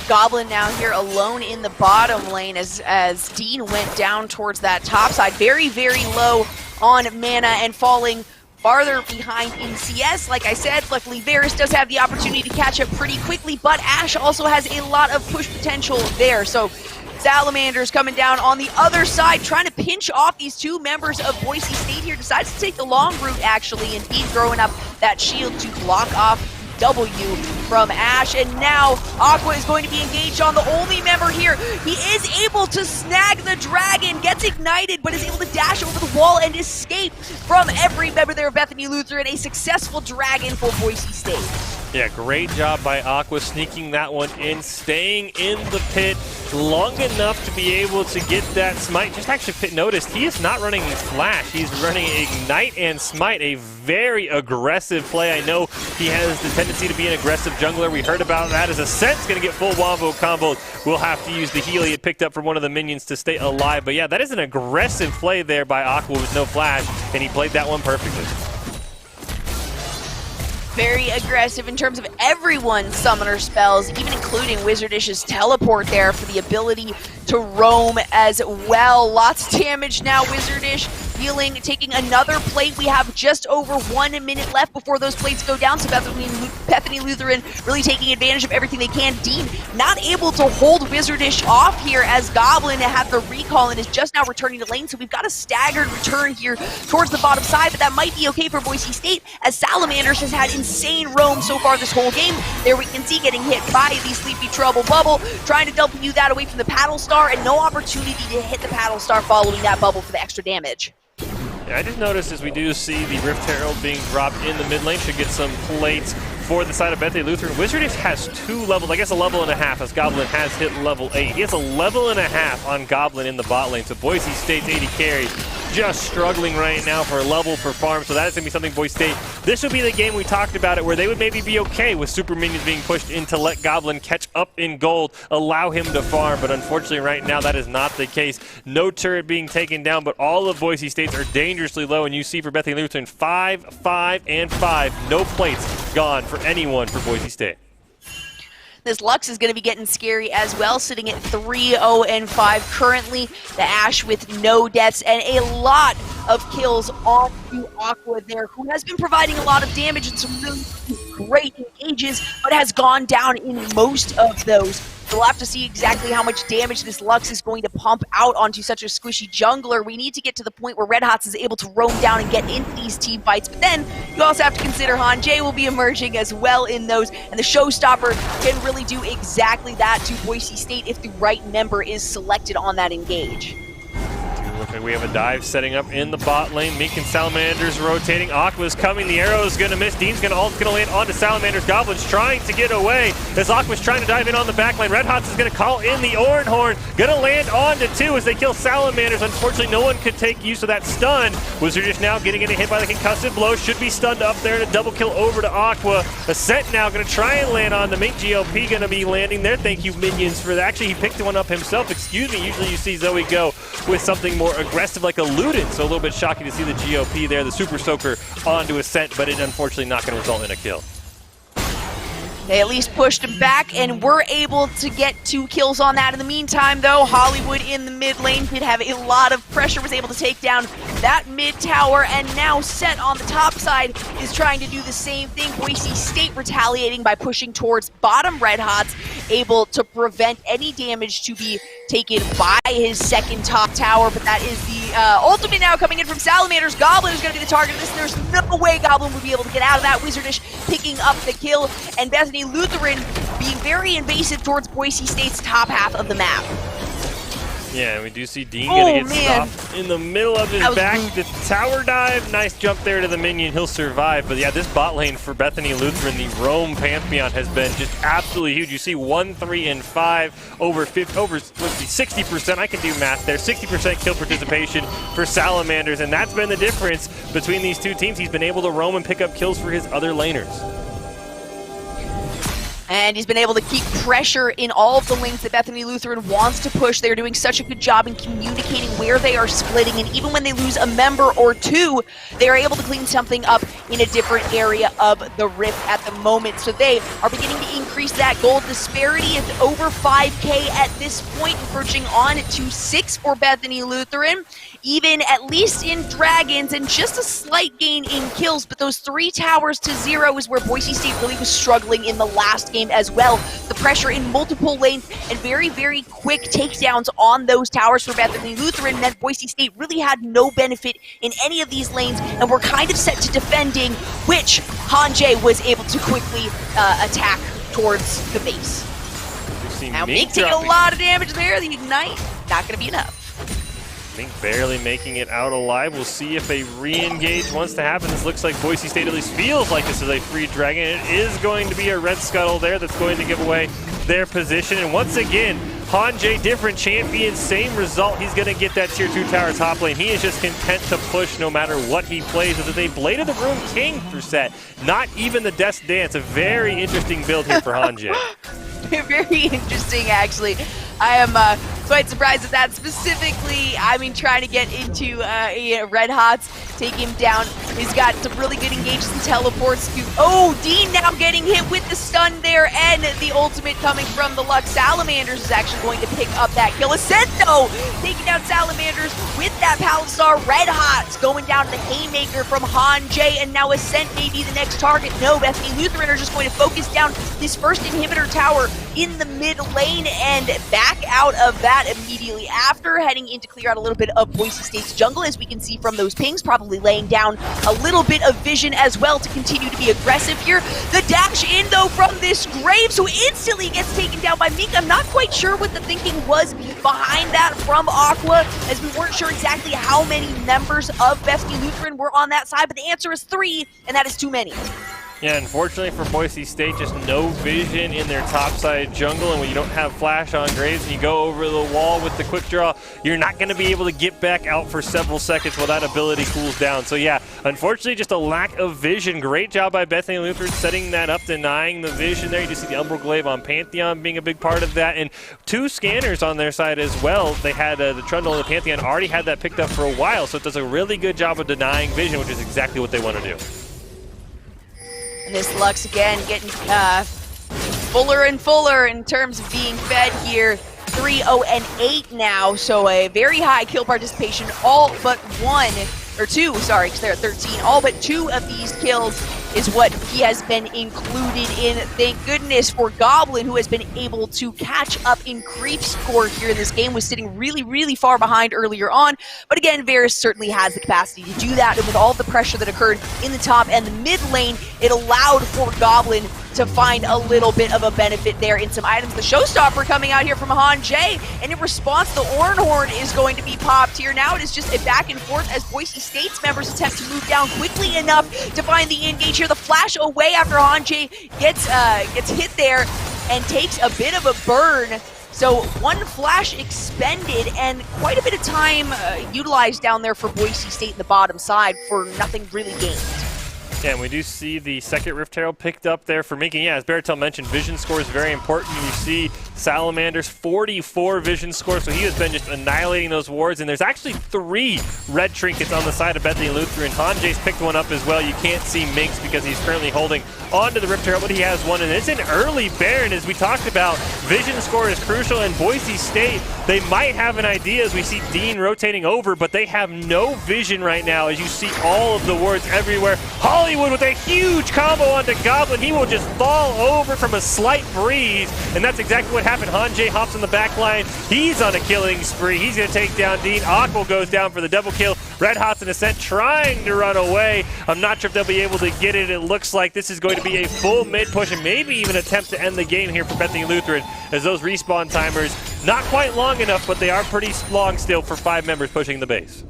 Goblin now here alone in the bottom lane as Dean went down towards that top side. Very, very low on mana and falling farther behind in CS. Like I said, luckily Varus does have the opportunity to catch up pretty quickly, but Ashe also has a lot of push potential there. So Salamanders coming down on the other side, trying to pinch off these 2 members of Boise State here. Decides to take the long route, actually, and Dean throwing up that shield to block off W from Ashe, and now Aqua is going to be engaged on the only member here. He is able to snag the dragon, gets ignited, but is able to dash over the wall and escape from every member there of Bethany Lutheran. A successful dragon for Boise State. Yeah, great job by Aqua sneaking that one in, staying in the pit long enough to be able to get that smite. Just actually noticed he is not running Flash. He's running Ignite and Smite, a very aggressive play. I know he has the tendency to be an aggressive jungler. We heard about that as Ascent's going to get full wombo comboed. We'll have to use the heal he had picked up from one of the minions to stay alive. But yeah, that is an aggressive play there by Aqua with no Flash, and he played that one perfectly. Very aggressive in terms of everyone's summoner spells, even including Wizardish's teleport there for the ability to roam as well. Lots of damage now. Wizardish revealing, taking another plate. We have just over 1 minute left before those plates go down, so Bethany Lutheran really taking advantage of everything they can. Dean not able to hold Wizardish off here as Goblin had the recall and is just now returning to lane, so we've got a staggered return here towards the bottom side, but that might be okay for Boise State, as Salamanders has had insane roam so far this whole game. There we can see getting hit by the Sleepy Trouble Bubble, trying to W that away from the Paddle Star, and no opportunity to hit the Paddle Star following that bubble for the extra damage. Yeah, I just noticed as we do see the Rift Herald being dropped in the mid lane, should get some plates for the side of Bethany Lutheran. Wizardish has 2 levels, I guess a level and a half, as Goblin has hit level 8. He has a level and a half on Goblin in the bot lane, so Boise State's AD carry just struggling right now for a level per farm, so that is going to be something Boise State. This would be the game we talked about it, where they would maybe be okay with super minions being pushed in to let Goblin catch up in gold, allow him to farm, but unfortunately right now that is not the case. No turret being taken down, but all of Boise State's are dangerously low, and you see for Bethany Lutheran 5, 5, and 5. No plates gone for anyone for Boise State. This Lux is going to be getting scary as well, sitting at 3-0-5 currently. The Ashe with no deaths and a lot of kills onto Aqua there, who has been providing a lot of damage and some really great engages, but has gone down in most of those. We'll have to see exactly how much damage this Lux is going to pump out onto such a squishy jungler. We need to get to the point where Red Hots is able to roam down and get into these team fights, but then you also have to consider Han J will be emerging as well in those, and the Showstopper can really do exactly that to Boise State if the right member is selected on that engage. We have a dive setting up in the bot lane. Meek and Salamanders rotating. Aqua's coming. The arrow is going to miss. Dean's going to land onto Salamanders. Goblin's trying to get away as Aqua's trying to dive in on the back line. Red Hots is going to call in the Oran Horn. Going to land onto 2 as they kill Salamanders. Unfortunately, no one could take use of that stun. Wizardish now getting hit by the concussive blow. Should be stunned up there and a double kill over to Aqua. Ascent now going to try and land on the Mink. GLP going to be landing there. Thank you, minions, for that. Actually, he picked one up himself. Excuse me. Usually you see Zoe go with something more aggressive like a Luden, so a little bit shocking to see the GOP there, the Super Soaker onto Ascent, but it unfortunately not going to result in a kill. They at least pushed him back and were able to get 2 kills on that. In the meantime, though, Hollywood in the mid lane did have a lot of pressure, was able to take down that mid tower, and now Set on the top side is trying to do the same thing. Boise State retaliating by pushing towards bottom Red Hots, able to prevent any damage to be taken by his second top tower, but that is the ultimate now coming in from Salamanders. Goblin is going to be the target of this, and there's no way Goblin would be able to get out of that. Wizardish picking up the kill, and Bethany Lutheran being very invasive towards Boise State's top half of the map. Yeah, we do see Dean gonna get stopped in the middle of his back. Rude. The tower dive, nice jump there to the minion. He'll survive. But yeah, this bot lane for Bethany Lutheran, the Rome Pantheon, has been just absolutely huge. You see 1, 3, and 5 over 60%. I can do math there. 60% kill participation for Salamanders, and that's been the difference between these two teams. He's been able to roam and pick up kills for his other laners. And he's been able to keep pressure in all of the lanes that Bethany Lutheran wants to push. They're doing such a good job in communicating where they are splitting, and even when they lose a member or 2, they are able to clean something up in a different area of the Rift at the moment. So they are beginning to increase that gold disparity. It's over 5K at this point, verging on to 6 for Bethany Lutheran. Even at least in Dragons, and just a slight gain in kills, but those 3 towers to 0 is where Boise State really was struggling in the last game as well. The pressure in multiple lanes and very, very quick takedowns on those towers for Bethany Lutheran meant Boise State really had no benefit in any of these lanes, and were kind of set to defending, which Han J was able to quickly attack towards the base. Now Mink taking a lot of damage there. The Ignite, not going to be enough. Mink barely making it out alive. We'll see if a re-engage wants to happen. This looks like Boise State at least feels like this is a free dragon. It is going to be a red scuttle there that's going to give away their position. And once again, Han J, different champion, same result. He's going to get that tier 2 tower top lane. He is just content to push no matter what he plays. This is a Blade of the Room King through set. Not even the Death Dance. A very interesting build here for Han J. Very interesting, actually. I am quite surprised at that specifically. I mean, trying to get into Red Hots, take him down He's got some really good engages and teleports. Oh, Dean now getting hit with the stun there, and the ultimate coming from the Lux. Salamanders is actually going to pick up that kill. Ascent, though, taking down Salamanders with that Palistar. Red Hot's going down to the Haymaker from Han J, and now Ascent may be the next target. No, Bethany Lutheran are just going to focus down this first inhibitor tower in the mid lane and back out of that immediately after, heading in to clear out a little bit of Boise State's jungle, as we can see from those pings, probably laying down a little bit of vision as well to continue to be aggressive here. The dash in, though, from this Graves, who instantly gets taken down by Meek. I'm not quite sure what the thinking was behind that from Aqua, as we weren't sure exactly how many members of Bethany Lutheran were on that side, but the answer is 3, and that is too many. Yeah, unfortunately for Boise State, just no vision in their topside jungle, and when you don't have flash on Graves and you go over the wall with the quick draw, you're not going to be able to get back out for several seconds while that ability cools down. So yeah, unfortunately just a lack of vision. Great job by Bethany Lutheran setting that up, denying the vision there. You just see the Umbral Glaive on Pantheon being a big part of that, and 2 scanners on their side as well. They had the Trundle and the Pantheon already had that picked up for a while, so it does a really good job of denying vision, which is exactly what they want to do. And this Lux again getting fuller and fuller in terms of being fed here. 3-0-8 now, so a very high kill participation. All but 1, or 2, sorry, because they're at 13. All but 2 of these kills is what he has been included in. Thank goodness for Goblin, who has been able to catch up in creep score here in this game. Was sitting really, really far behind earlier on. But again, Varus certainly has the capacity to do that. And with all the pressure that occurred in the top and the mid lane, it allowed for Goblin to find a little bit of a benefit there in some items. The showstopper coming out here from Han J, and in response, the Ornhorn is going to be popped here. Now it is just a back and forth as Boise State's members attempt to move down quickly enough to find the engage here. The flash away after Han J gets hit there and takes a bit of a burn. So 1 flash expended and quite a bit of time utilized down there for Boise State in the bottom side for nothing really gained. Yeah, and we do see the second Rift Herald picked up there for Minky. Yeah, as Baratel mentioned, vision score is very important. You see Salamander's 44 vision score, so he has been just annihilating those wards. And there's actually 3 red trinkets on the side of Bethany Lutheran. Hanjay's picked one up as well. You can't see Minx because he's currently holding onto the Rift Herald, but he has one. And it's an early Baron, as we talked about. Vision score is crucial, and Boise State, they might have an idea as we see Dean rotating over, but they have no vision right now as you see all of the wards everywhere. Hollywood with a huge combo onto Goblin. He will just fall over from a slight breeze, and that's exactly what happened. Hanjay hops on the back line. He's on a killing spree. He's going to take down Dean. Aqua goes down for the double kill. Red Hot's and Ascent trying to run away. I'm not sure if they'll be able to get it. It looks like this is going to be a full mid push and maybe even attempt to end the game here for Bethany Lutheran, as those respawn timers, not quite long enough, but they are pretty long still for 5 members pushing the base.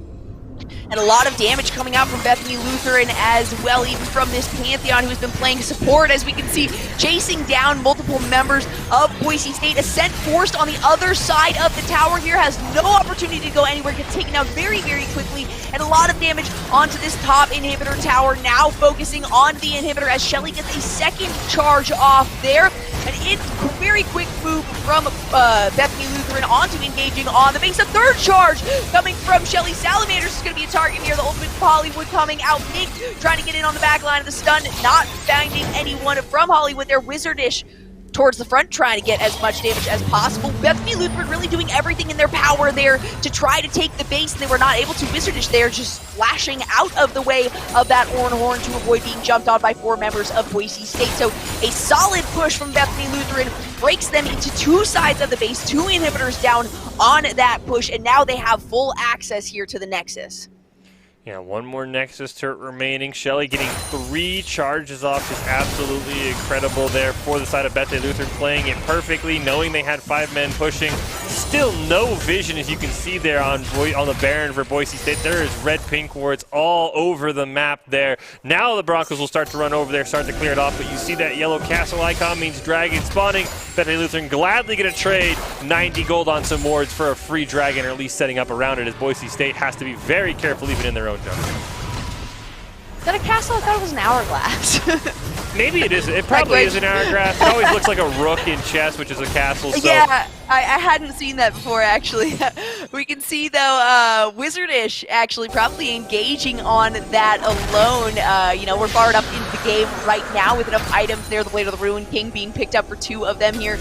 And a lot of damage coming out from Bethany Lutheran as well, even from this Pantheon who's been playing support, as we can see, chasing down multiple members of Boise State. Ascent forced on the other side of the tower here, has no opportunity to go anywhere, gets taken out very, very quickly, and a lot of damage onto this top inhibitor tower, now focusing on the inhibitor as Shelly gets a second charge off there. And it's a very quick move from Bethany Lutheran onto engaging on the base. A third charge coming from Shelly. Salamanders is going to be a target here. The ultimate from Hollywood coming out. Nick trying to get in on the back line of the stun, not finding anyone from Hollywood. They're Wizardish towards the front, trying to get as much damage as possible. Bethany Lutheran really doing everything in their power there to try to take the base, and they were not able to. Wizardish there just flashing out of the way of that Ornhorn to avoid being jumped on by 4 members of Boise State. So a solid push from Bethany Lutheran breaks them into 2 sides of the base, 2 inhibitors down on that push, and now they have full access here to the Nexus. Yeah, 1 more Nexus turret remaining. Shelly getting 3 charges off, just absolutely incredible there for the side of Bethany Lutheran, playing it perfectly, knowing they had 5 men pushing. Still no vision, as you can see there on the Baron for Boise State. There is red-pink wards all over the map there. Now the Broncos will start to run over there, start to clear it off, but you see that yellow castle icon means dragon spawning. Bethany Lutheran gladly going to trade 90 gold on some wards for a free dragon, or at least setting up around it, as Boise State has to be very careful even in their own jungle. Is that a castle? I thought it was an hourglass. Maybe it is. It probably is an hourglass. It always looks like a rook in chess, which is a castle. So yeah. I hadn't seen that before, actually. We can see, though, Wizardish actually probably engaging on that alone. We're far enough into the game right now with enough items there. The Blade of the Ruin King being picked up for 2 of them here,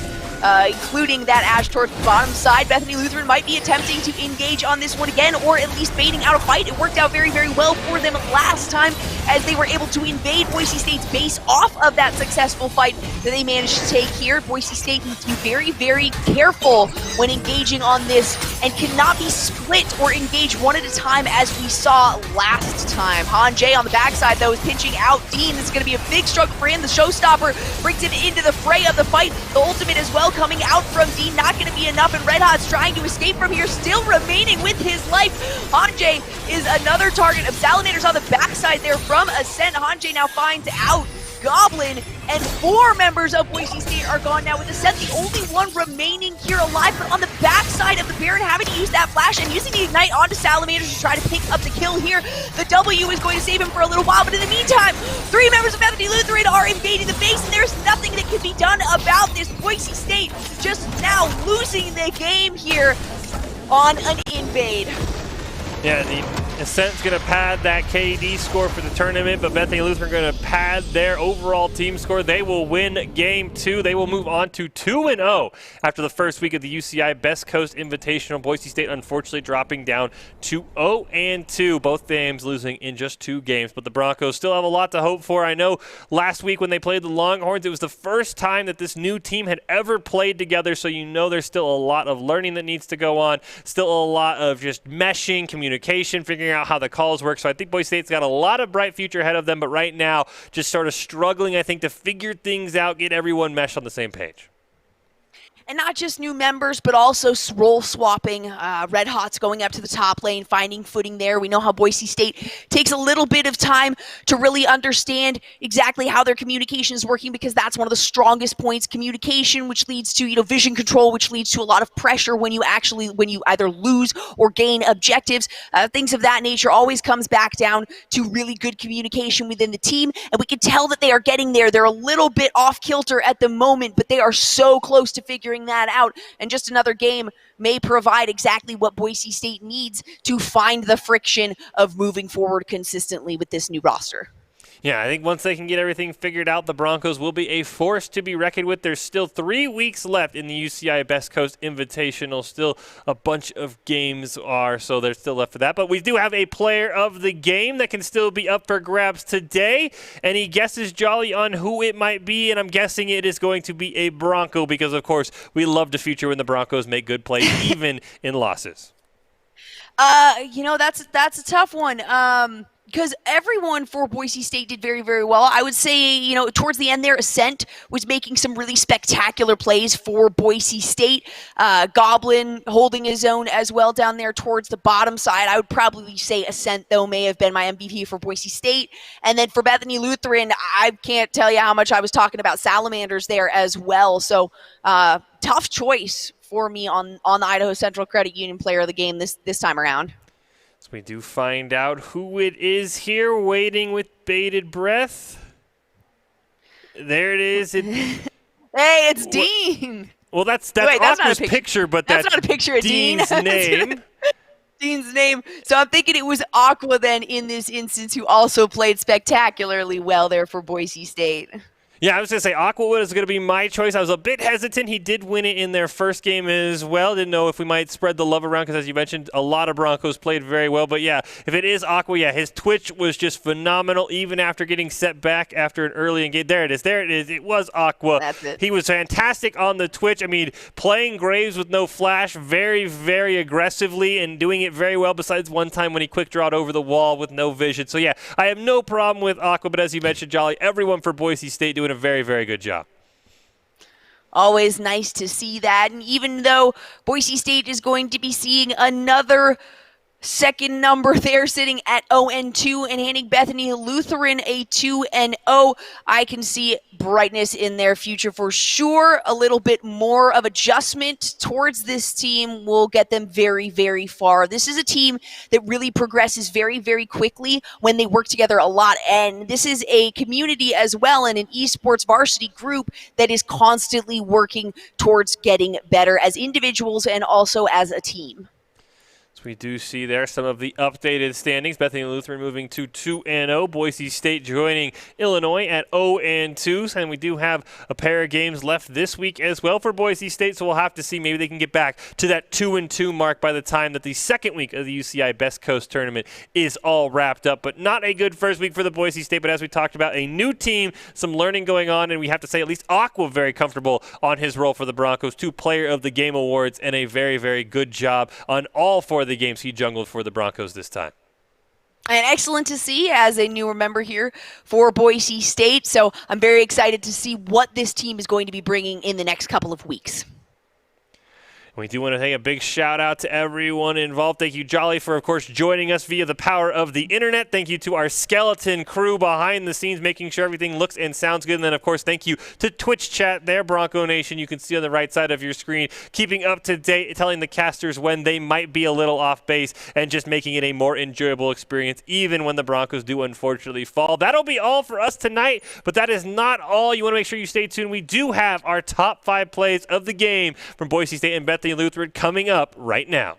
including that Ash towards the bottom side. Bethany Lutheran might be attempting to engage on this one again, or at least baiting out a fight. It worked out very, very well for them last time as they were able to invade Boise State's base off of that successful fight that they managed to take here. Boise State needs to be very, very careful when engaging on this and cannot be split or engage one at a time as we saw last time. Han J on the backside, though, is pinching out Dean. It's going to be a big struggle for him. The showstopper brings him into the fray of the fight. The ultimate as well coming out from Dean, not going to be enough, and Red Hot's trying to escape from here, still remaining with his life. Han J is another target of Salamanders on the backside there from Ascent. Han J now finds out Goblin, and 4 members of Boise State are gone now with Ascent, the only one remaining here alive. But on the backside of the Baron, having to use that flash and using the Ignite onto Salamanders to try to pick up the kill here. The W is going to save him for a little while, but in the meantime, 3 members of Bethany Lutheran are invading the base, and there's nothing that can be done about this. Boise State just now losing the game here on an invade. Yeah, the Ascent's going to pad that KD score for the tournament, but Bethany Lutheran going to pad their overall team score. They will win Game 2. They will move on to 2-0 after the first week of the UCI Best Coast Invitational. Boise State unfortunately dropping down to 0-2. Both games losing in just 2 games, but the Broncos still have a lot to hope for. I know last week when they played the Longhorns, it was the first time that this new team had ever played together, so you know there's still a lot of learning that needs to go on, still a lot of just meshing, communication, figuring out how the calls work. So I think Boise State's got a lot of bright future ahead of them, but right now just sort of struggling, I think, to figure things out, get everyone meshed on the same page. And not just new members, but also role swapping. Red Hot's going up to the top lane, finding footing there. We know how Boise State takes a little bit of time to really understand exactly how their communication is working, because that's one of the strongest points. Communication, which leads to vision control, which leads to a lot of pressure when you either lose or gain objectives. Things of that nature always comes back down to really good communication within the team, and we can tell that they are getting there. They're a little bit off kilter at the moment, but they are so close to figuring that out, and just another game may provide exactly what Boise State needs to find the friction of moving forward consistently with this new roster. Yeah, I think once they can get everything figured out, the Broncos will be a force to be reckoned with. There's still 3 weeks left in the UCI Best Coast Invitational. Still a bunch of games so they're still left for that. But we do have a player of the game that can still be up for grabs today. Any guesses, Jolly, on who it might be? And I'm guessing it is going to be a Bronco because, of course, we love to feature when the Broncos make good plays, even in losses. That's a tough one. Because everyone for Boise State did very, very well. I would say, towards the end there, Ascent was making some really spectacular plays for Boise State. Goblin holding his own as well down there towards the bottom side. I would probably say Ascent, though, may have been my MVP for Boise State. And then for Bethany Lutheran, I can't tell you how much I was talking about Salamanders there as well. So tough choice for me on the Idaho Central Credit Union player of the game this time around. So we do find out who it is here, waiting with bated breath. There it is. Hey, it's Dean. Well, that's Wait, Oscar's picture, but that's not a picture of Dean's Dean. name. Dean's name. So I'm thinking it was Aqua then in this instance, who also played spectacularly well there for Boise State. Yeah, I was going to say Aquawood is going to be my choice. I was a bit hesitant. He did win it in their first game as well. Didn't know if we might spread the love around because, as you mentioned, a lot of Broncos played very well. But, yeah, if it is Aqua, yeah, his Twitch was just phenomenal, even after getting set back after an early engage. There it is. There it is. It was Aqua. That's it. He was fantastic on the Twitch. I mean, playing Graves with no flash very, very aggressively and doing it very well, besides one time when he quick drawed over the wall with no vision. So, yeah, I have no problem with Aqua. But as you mentioned, Jolly, everyone for Boise State doing a very, very good job. Always nice to see that. And even though Boise State is going to be seeing another Second number there, sitting at 0-2 and handing Bethany Lutheran a 2-0. I can see brightness in their future for sure. A little bit more of adjustment towards this team will get them very, very far. This is a team that really progresses very, very quickly when they work together a lot. And this is a community as well, and an esports varsity group that is constantly working towards getting better as individuals and also as a team. We do see there some of the updated standings. Bethany Lutheran moving to 2-0. Boise State joining Illinois at 0-2. And we do have a pair of games left this week as well for Boise State, so we'll have to see. Maybe they can get back to that 2-2 mark by the time that the second week of the UCI Best Coast tournament is all wrapped up. But not a good first week for the Boise State. But as we talked about, a new team, some learning going on, and we have to say at least Aqua very comfortable on his role for the Broncos. 2 Player of the Game awards and a very, very good job on all 4 of the games he jungled for the Broncos this time. And excellent to see as a newer member here for Boise State. So I'm very excited to see what this team is going to be bringing in the next couple of weeks. We do want to thank a big shout out to everyone involved. Thank you, Jolly, for, of course, joining us via the power of the internet. Thank you to our skeleton crew behind the scenes, making sure everything looks and sounds good. And then, of course, thank you to Twitch chat there, Bronco Nation. You can see on the right side of your screen, keeping up to date, telling the casters when they might be a little off base, and just making it a more enjoyable experience, even when the Broncos do unfortunately fall. That'll be all for us tonight, but that is not all. You want to make sure you stay tuned. We do have our top 5 plays of the game from Boise State and Bethany Lutheran coming up right now.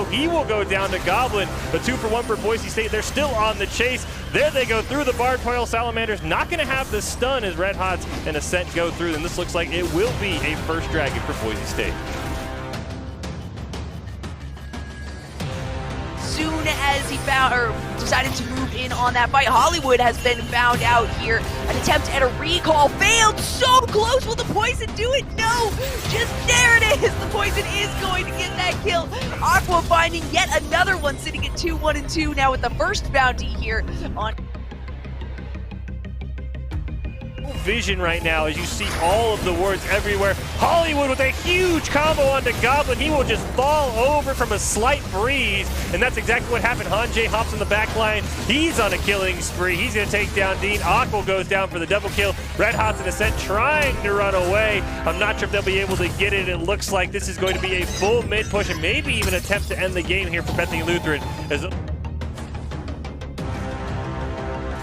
He will go down to Goblin, but 2 for 1 for Boise State. They're still on the chase. There they go through the barbed coil. Salamanders not going to have the stun as Red Hots and Ascent go through, and this looks like it will be a first dragon for Boise State. Soon as he found or decided to move in on that fight, Hollywood has been found out here. An attempt at a recall failed. So close. Will the poison do it? No. Just there it is. The poison is going to get that kill. Aqua finding yet another one, sitting at 2-1-2 now with the first bounty here on vision right now as you see all of the wards everywhere. Hollywood with a huge combo onto Goblin. He will just fall over from a slight breeze, and that's exactly what happened. Hanjay hops in the back line. He's on a killing spree. He's going to take down Dean. Aqua goes down for the double kill. Red Hots and Ascent trying to run away. I'm not sure if they'll be able to get it. It looks like this is going to be a full mid push and maybe even attempt to end the game here for Bethany Lutheran.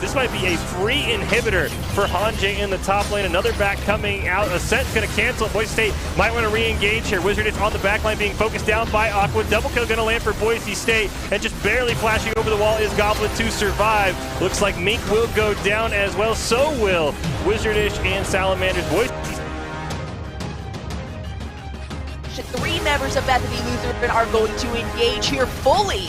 This might be a free inhibitor for Hanjay in the top lane. Another back coming out. Ascent's going to cancel. Boise State might want to re-engage here. Wizard is on the back line being focused down by Aqua. Double kill going to land for Boise State. And just barely flashing over the wall is Goblin to survive. Looks like Mink will go down as well. So will Wizardish and Salamanders. Boise 3 members of Bethany Lutheran are going to engage here fully.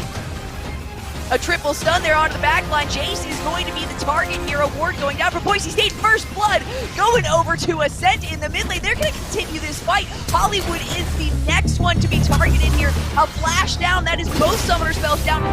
A triple stun there onto the back line. Jace is going to be the target here. A ward going down for Boise State. First blood going over to Ascent in the mid lane. They're going to continue this fight. Hollywood is the next one to be targeted here. A flash down. That is both summoner spells down.